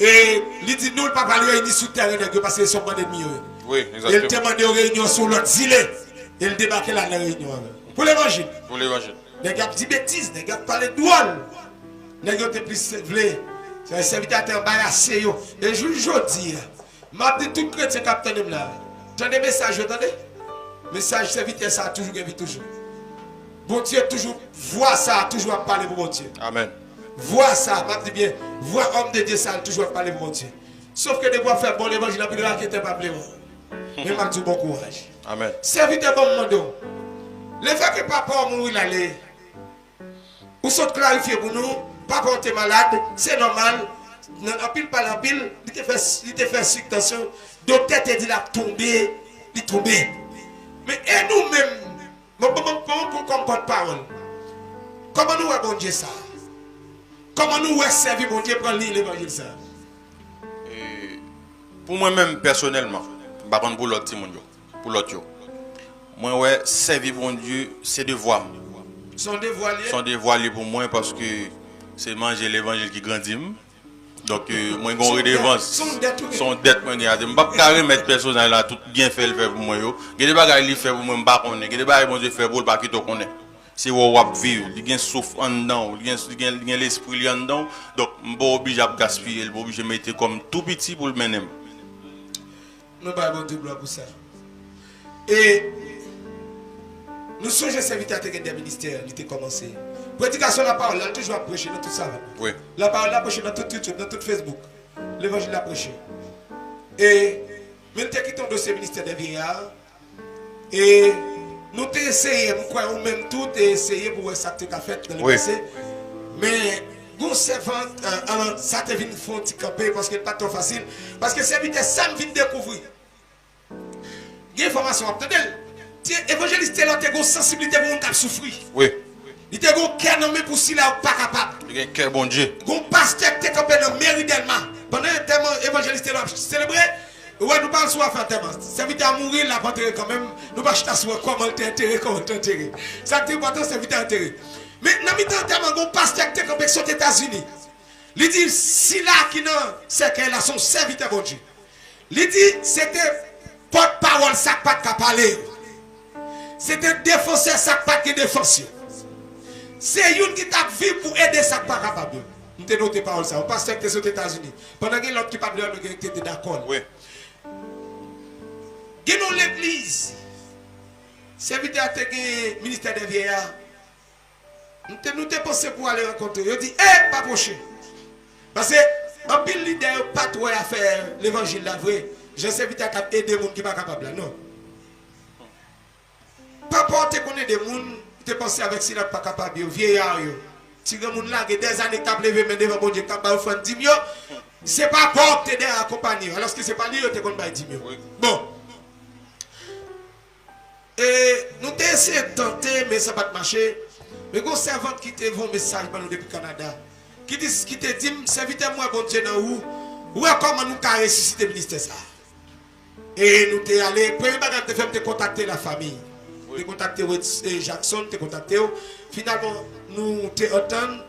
Et il dit, nous, le papa, nous réunir sous terre, parce que c'est son ennemi. Oui, exactement. Il demande une réunion sur l'autre zilé. Et il débarque là, la réunion. Pour l'évangile. Pour l'évangile. Les gars dit bêtises, les gars parlent de douane. Les gars ont plus vlé. C'est un serviteur qui est embarrassé. Et je dis, m'a dit tout chrétien capitaine là. Attendez message, attendez. Message serviteur, ça a toujours gagné toujours. Bon Dieu toujours voit ça, toujours à parler pour bon Dieu. Amen. Vois ça, m'a dit bien. Vois homme de Dieu, ça a toujours à parler pour bon Dieu. Sauf que de quoi faire bon l'évangile, la prière qui était pas plein. Mais m'a dit bon courage. Amen. Serviteur bon mando. Le fait que papa mourir l'aller. Ou sont clarifier pour nous, papa est malade, c'est normal. En pile par en pile, il te fait circulation. Docteur te dit la tomber, il tomber. Mais et nous-mêmes, comme porte-parole, comment nous bon Dieu ça? Comment nous servir bon Dieu pour lire l'évangile ça? Pour moi-même personnellement, par contre pour l'autre pour l'autre, moi ouais servir bon Dieu c'est devoir. Son devoir lié. Son devoir lié pour moi parce que c'est manger l'évangile qui grandit. Donc moi j'ai une redevance. Son dette moi j'ai. Je ne peux pas remettre personne là tout bien fait le faire pour moi yo. Il y a des bagages il fait pour moi pas connaître. Il y a des bagages bon Dieu fait pour pas qui te connaît. C'est où on vivre, il y a un souffle en dedans, il y a l'esprit en dedans. Donc je ne suis pas obligé de gaspiller, je suis obligé de mettre comme tout petit pour le mener. Nous avons bon Dieu pour ça. Et nous sommes serviteurs des ministères, il a commencé. Prédication de la parole, elle a toujours prêché dans tout ça. Oui. La parole a prêché dans tout YouTube, dans tout Facebook. L'évangile a prêché. Et nous avons quitté le dossier ministère des vieillards. Et nous avons essayé, nous même tout essayé pour voir ça que tu as fait dans le passé. Mais nous servant, ça te vient faire un petit campé parce que ce n'est pas trop facile. Parce que serviteur, ça me vient découvrir. Il y a une information, attendez. Évangéliste, il a une sensibilité pour nous souffrir. Oui. Il a un cœur nommé pour si là, pas capable. Il a un cœur bon Dieu. Un pasteur qui est campé dans Mairie Delma. Pendant un thème évangéliste, il a célébré. Ouais, nous parlons souvent faire thème. Serviteur à mourir, là, quand même. Nous ne parlons pas sur comment t'es enterré, comment t'es enterré. Ça qui est important, serviteur enterré. Mais dans le temps, un pasteur qui est campé sur les États-Unis. Il dit, si là, qui non, c'est qu'elle a son serviteur bon Dieu. Il dit, c'était porte-parole, ça pas de parler. C'était défenseur, ça pas de défenseur. C'est une qui t'a vu pour aider ça pas capable. Nous te noté parole ça. On passe avec les États-Unis. Pendant que l'autre qui parle de nous était d'accord. Oui. Nous l'église. serviteur a été ministère des vieillards. Nous te pensé pour aller rencontrer. Il dit, eh, pas prochain. Parce que, en pile leader, pas trop à faire l'évangile là, vrai. Je serviteur qui a aidé les gens qui ne sont pas capables. Non. Pas porter qu'on est des gens qui te pensé avec si pas capable, vieillard. Si les gens là, des années qui ont levé, mais devant mon Dieu, qui ont fait 10 000, c'est pas porter des accompagnés. Alors que ce n'est pas lui qui a 10 000. Bon. Et nous avons essayé de tenter, mais ça n'a pas marché. Mais il y a un servant qui te vend un message depuis le Canada. Qui te dit, serviteur-moi, bon Dieu, dans où? Où est comment nous avons ressuscité le ministère ça? Et nous sommes allés, premier bagage de faire, te contacter la famille. Te contacter Jackson, te contacter. Finalement, nous te entendons.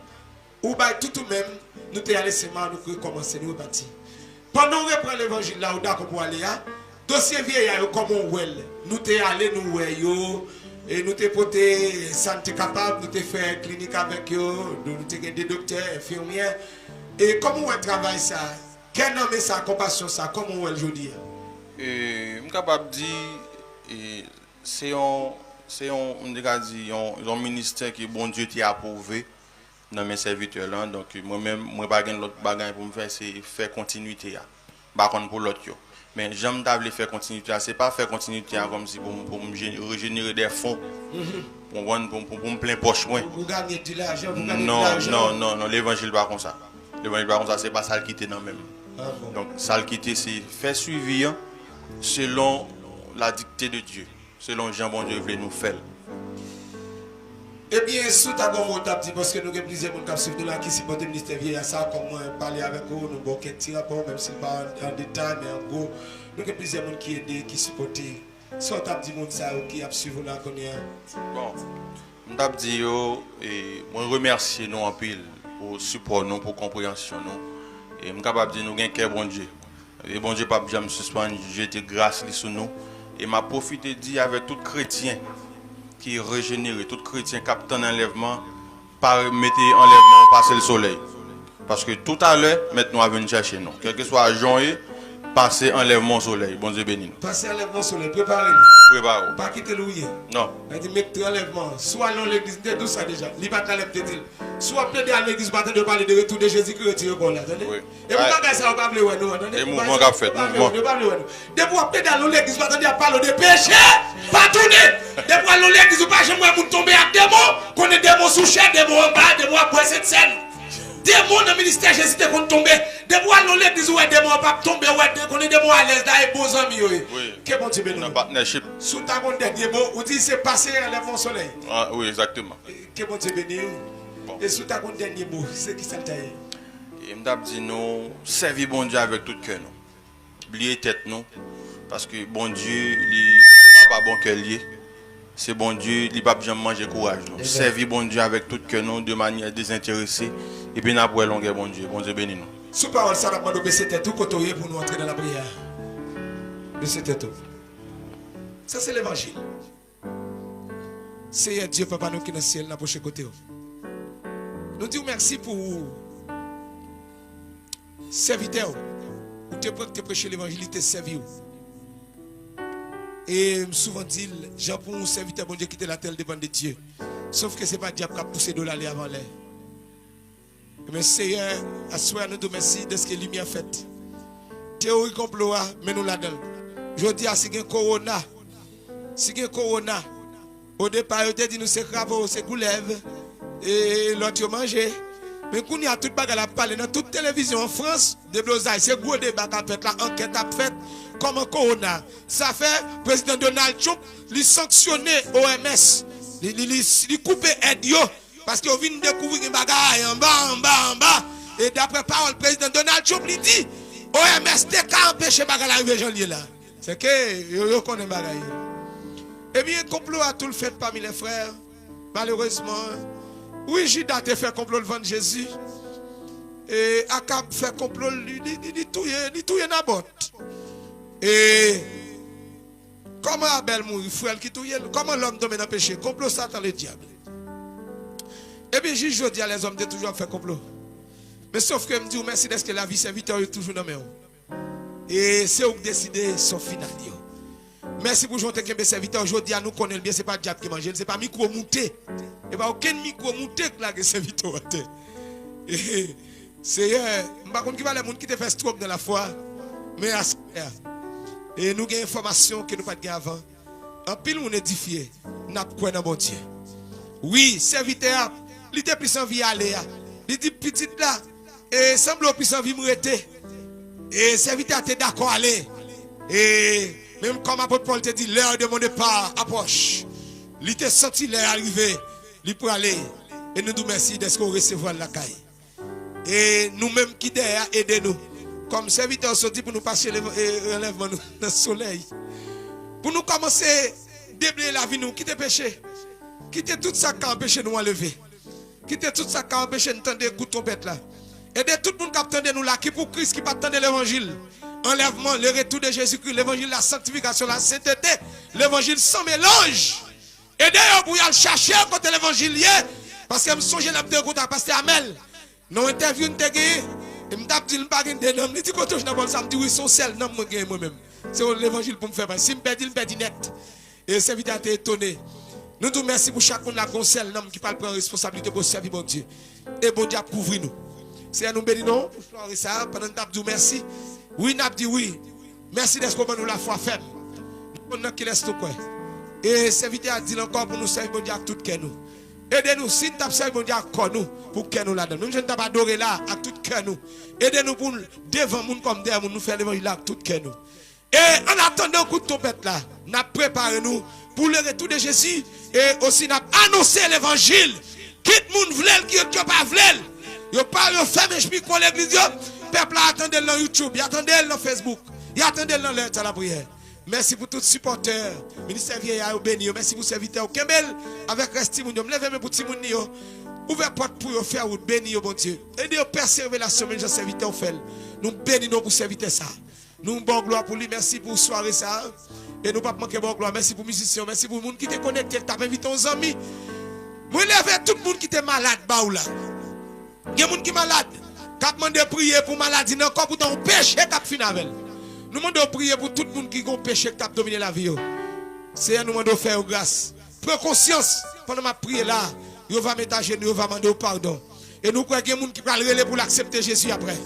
Ou bien tout de même, nous sommes allés seulement, nous recommencer, nous repartir. Pendant que nous reprenons l'évangile là, où d'accord pour aller, dossier vieillard, comme on voit, nous sommes allés, nous voyons. Et nous t'ai porté santé capable, nous t'ai fait clinique avec eux, nous t'ai des docteurs, infirmières. Et comment on travaille ça? Quel nom est ça, compassion ça? Comment on le dit? Je suis capable de dire, c'est un ministère que bon Dieu t'a approuvé dans mes serviteurs là. Donc moi-même, moi n'ai pas l'autre bagage pour me faire, c'est faire continuité. Par contre pour l'autre. Mais j'aime d'abord faire continuité. Ce n'est pas faire continuité comme si pour me régénérer des fonds. Pour me plein poche. Vous gagnez de l'argent, vous gagnez de Non, l'argent. non, l'évangile pas comme ça. L'évangile pas comme ça, ce n'est pas ça le quitter non même. Ah bon. Donc ça le quitter, c'est faire suivi selon la dictée de Dieu. Selon Jean bon Dieu voulait nous faire. Eh bien, sous ta gomme, parce que nous avons plusieurs personnes qui sont là qui supportent le ministère vieillard, ça, comment parler avec eux, nous avons quelques rapports, même si pas en détail, mais en gros, nous avons plusieurs personnes qui aident, qui supportent. Soit tu as dit ça qui a suivi là qu'on est. Bon, je t'ai dit, et je remercie nous en pile pour support, nous, pour compréhension. Nous. Et je suis capable de dire nous avons un bon Dieu. Et bon Dieu, pas me suspendre, jeter grâce sur nous. Et je profite de dire avec tout chrétien qui est régénéré, tout chrétien qui a un enlèvement, pas mettre enlèvement, passer le soleil. Parce que tout à l'heure, maintenant, on va venir chercher nous. Quel que soit journée, passer enlèvement au soleil. Bon Dieu béni nous. Passer enlèvement au soleil, préparez-vous. Préparez-vous. Pas quitter le Non. Il dit, mec, enlèvement. Soit dans l'église, tout ça déjà. Il va t'enlèver de dire. Soit peut-être à l'église, pas de parler de retour de Jésus qui retire bon là. Oui. Et vous ne ça, vous parlez de nous. Attendez. Et mouvement qu'a fait. Mouvement. Depuis vous peut-être à l'église, pas de parler de péché. Pas tourner. Depuis à l'église, vous pas jamais tomber à des mots. Qu'on est des mots sous chair, des mots en bas, des mots après cette scène. Des mots dans le ministère, Jésus te compte tomber. Des mots à l'église, ouais, des mots pas tomber, ouais, qu'on est des mots à l'aise, là, et beaux amis, oui. Que bon Dieu bénisse. Un partnership. Sous ta bonne dernier mot, on dit c'est passé enlèvement soleil. Ah, oui, exactement. Que bon Dieu bénisse. Bon. Et sous ta bonne dernier mot, c'est qui ça t'a dit? Et je me dis, nous, servir bon Dieu avec tout cœur. Oubliez tête, nous. Parce que bon Dieu, il n'est pas bon cœur lié. C'est bon Dieu, il ne peut pas jamais manger courage. Servir bon Dieu avec tout cœur, de manière désintéressée. Et puis, nous avons longueur, bon Dieu. Bon Dieu bénis nous. Sous parole, ça va demander baisser tête tout côté pour nous entrer dans la prière. Baisser tête tout. Ça, c'est l'évangile. C'est Dieu, Papa, nous qui est dans le ciel, dans le prochain côté. Nous disons merci pour serviteur. Ou te prêcher l'évangile, il te servi. Et souvent dit, j'ai pour un serviteur, bon Dieu, quitter la terre devant de Dieu. Sauf que ce n'est pas Dieu qui a poussé de l'aller avant l'air. Mais Seigneur, à soi, nous te remercions de ce que la lumière fait. Théorie complot, mais nous là-dedans. Je dis à si il y a corona, au départ, il te dit nous c'est grave, c'est goulève, et l'autre mangé. Mais quand il y a tout le bagage à parler dans toute télévision en France, des blosailles, c'est gros débat qu'a fait, l'enquête a fait, comme un corona. Ça fait, président Donald Trump, il sanctionné OMS, il coupe aide. Parce qu'on vient de découvrir une bagaille en bas. Et d'après parole, le président Donald Trump lui dit, OMS n'a qu'à empêcher bagaille d'arriver janvier là. C'est que, yo connaît bagaille. Eh bien, complot a tout le fait parmi les frères. Malheureusement, oui, Judas a fait complot devant Jésus. Et Akab fait complot, il touye Nabot. Et comment Abel mourit, frère qui touye, comment l'homme tombe dans le péché, complot Satan le diable. Et bien, je dis à les hommes de toujours faire complot. Mais sauf que je me dis, merci d'être que la vie serviteur est toujours dans mes mains. Et c'est où décider son final. Merci pour jouer avec serviteur. Aujourd'hui, nous connaissons bien, ce n'est pas diable qui mange, ce n'est pas micro monté. Et pas aucun micro monté que la serviteur. Seigneur, je ne sais pas qui va les gens qui te fait stroke dans la foi, mais à ce et nous avons des informations que nous n'avons pas avant. En pile, nous édifié. Nous avons quoi dans mon Dieu. Oui, serviteur, il était plus envie d'aller. Il dit petit là, et semble plus envie de me rester. Et serviteur était d'accord à aller. Et même comme apôtre Paul te dit, l'heure de mon départ approche. Il était senti l'heure arriver. Il pour aller. Et nous nous remercions de ce qu'on recevoir la caille. Et nous-mêmes qui derrière, aidez-nous. Comme serviteurs sortis pour nous passer l'enlèvement dans le soleil. Pour nous commencer à déblayer la vie, nous quitter le péché. Quitter tout ça qui a empêché nous enlever. Quitter tout ça qui a empêché nous entendre coup de trompette là. Aidez tout le monde qui attendait nous là, qui pour Christ, qui pas attendre l'évangile. Enlèvement, le retour de Jésus-Christ, l'évangile, la sanctification, la sainteté, l'évangile sans mélange. Aidez-vous pour y aller chercher côté l'évangile. Parce que je me souviens de la pasteur Amel. Dans l'interview, je me et je me dis, je ne dis pas que je me dis, oui, son seul nom, moi-même. C'est l'évangile pour me faire. Si je me perds net. Et c'est vite étonné. Nous nous remercions pour chaque monde qui seul nom qui parle prendre responsabilité pour servir mon Dieu. Et bon Dieu couvrir nous. C'est à nous bénir pour ça. Pendant que nous merci. Oui, nous dit oui. Merci d'être comme nous la foi ferme. Nous avons qui laisse tout quoi. Et c'est vite à dire encore pour nous servir mon Dieu à tout cœur nous. Aidez-nous, si nous avons mon Dieu à nous, pour que nous là-dedans. Nous ne sommes pas adorés là, à tout cœur nous. Aidez-nous pour devant nous comme derrière nous, nous faire l'évangile là, à tout cœur nous. Et en attendant le coup de trompette là, nous préparons nous pour le retour de Jésus. Et aussi nous annoncé l'évangile. Quitte le monde qui ne pas voulu. Vous parlez, vous faites mes pour l'église. Le peuple attendait dans YouTube, il attendait dans Facebook, il attendait dans l'heure à la prière. Merci pour tous les supporters. Ministère vieillard béni. Merci pour les serviteurs. Kembel avec Resti Mounion. Levez-moi pour Timounio. Ouvrez porte pour faire ou béni, bon Dieu. Aidez à persévérer la semaine, je serviteur fait. Nous bénissons pour servir ça. Nous bon gloire pour lui. Merci pour soirée ça. Et nous pas manquer bon gloire. Merci pour les musiciens. Merci pour le monde qui t'est connecté. T'as invité aux amis. Moi, levez tout le monde qui est malade. Baoula. Il y a des gens qui sont malades. Qui demandent prier pour maladie. Encore pour ton péché qui fin avec. Nous demandons prier pour tout le monde qui a un péché qui a dominé la vie. C'est nous demandons faire grâce. Prends conscience pendant ma prière là. Vous va mettre à genoux, vous va demander pardon. Et nous croyons qu'il y a des gens qui parlent relayer pour l'accepter Jésus après.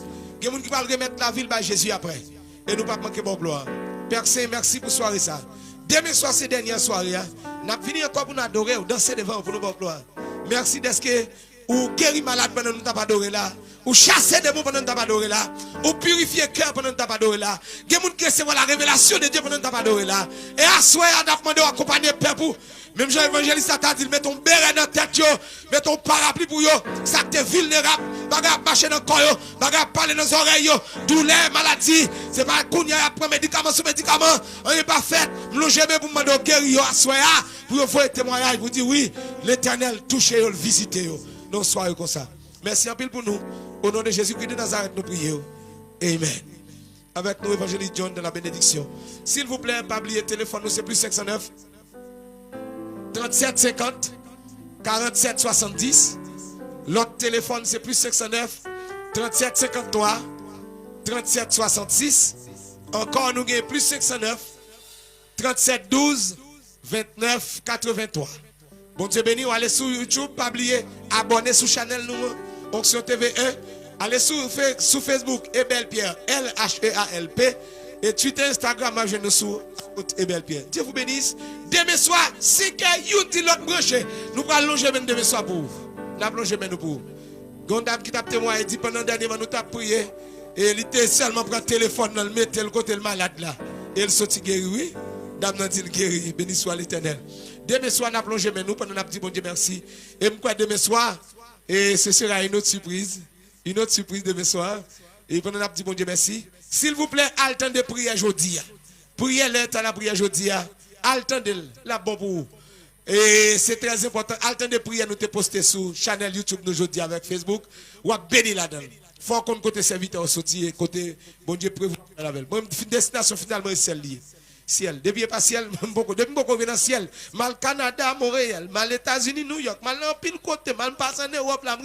Il y a des gens qui parlent remettre la ville par Jésus après. Et nous ne pas manquer de gloire. Père Saint, merci pour soirée ça. Demain soir, c'est dernière soirée. Nous avons fini encore pour nous adorer, danser devant pour nous bonne gloire. Merci d'être que ou guérir malade pendant nous pas adorer là. Ou chasser des mots pendant nous pas adorer là. Ou purifier cœur pendant nous pas adorer là. Il y a des gens qui recevoir la révélation de Dieu pendant nous pas adorer là. Et à soi, on a demandé d'accompagner Père pour. Même Jean évangéliste a dit, mets ton béret dans la tête, mets ton parapluie pour yo, ça t'es vulnérable, bagarre marcher dans le corps, bagarre parler dans les oreilles, douleur, maladie, c'est pas qu'on y a après médicament sur médicament, on n'est pas fait, nous jamais pour demander guérir, à soi, pour vous faire témoignage, vous dire oui, l'éternel touche le visiter, non soyez comme ça. Merci en pile pour nous, au nom de Jésus-Christ de Nazareth, nous prions. Amen. Avec nous, évangéliste John de la bénédiction. S'il vous plaît, pas oublier le téléphone, nous c'est plus 509. 37 50 47 70. L'autre téléphone c'est plus 509 37 53 37 66. Encore nous avons plus 509 37 12 29 83. Bon Dieu béni, allez sur YouTube, pas oublier abonner sur channel nous Onction TV1. Allez sur Facebook Ebel Pierre LHEALP. Et Twitter, Instagram, je nous sous Ebel Pierre. Dieu vous bénisse. Demain soir, si quelqu'un dit l'autre branché, nous allons longer même demain soir pour vous. Nous allons longer même pour vous. Gondam qui t'a témoigné, dit pendant le dernier mois, nous t'a prié. Et il était seulement prendre le téléphone, dans le mettre le côté le malade là. Et il sortit guéri, oui. Dame n'a dit guéri, béni soit l'Éternel. Demain soir, nous allons longer même nous, pendant nous dit bon Dieu merci. Et pourquoi demain soir, et ce sera une autre surprise. Une autre surprise demain soir. Et pendant nous dit bon Dieu merci. S'il vous plaît, attendez prier aujourd'hui. Priez l'être à la prière aujourd'hui. Attendez la bonne pour vous. Et c'est très important. Attendez prier, nous te poster sur channel YouTube nous aujourd'hui avec Facebook. Ou à bénir là-dedans. Faut qu'on côté serviteur sorti côté bon Dieu prévu la veille. Bon destination finalement c'est celle-là. ciel. Depuis pas ciel, beaucoup. Depuis beaucoup dans ciel. Mal Canada, Montréal, mal États-Unis, New York, mal en pile côté, mal passe en Europe, là,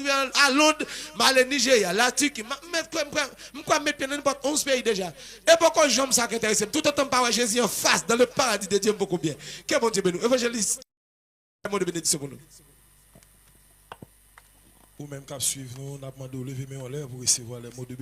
à Londres, mal Nigeria, la Turquie, je mettre n'importe 11 pays déjà. Et pourquoi j'aime ça qui intéresse? Tout autant par Jésus en face, dans le paradis de Dieu, beaucoup bien. Que bon Dieu bénisse. Évangéliste, mot de bénédiction pour nous. Ou même cap suivre nous, on a demandé de lever mes en l'air pour recevoir les mots de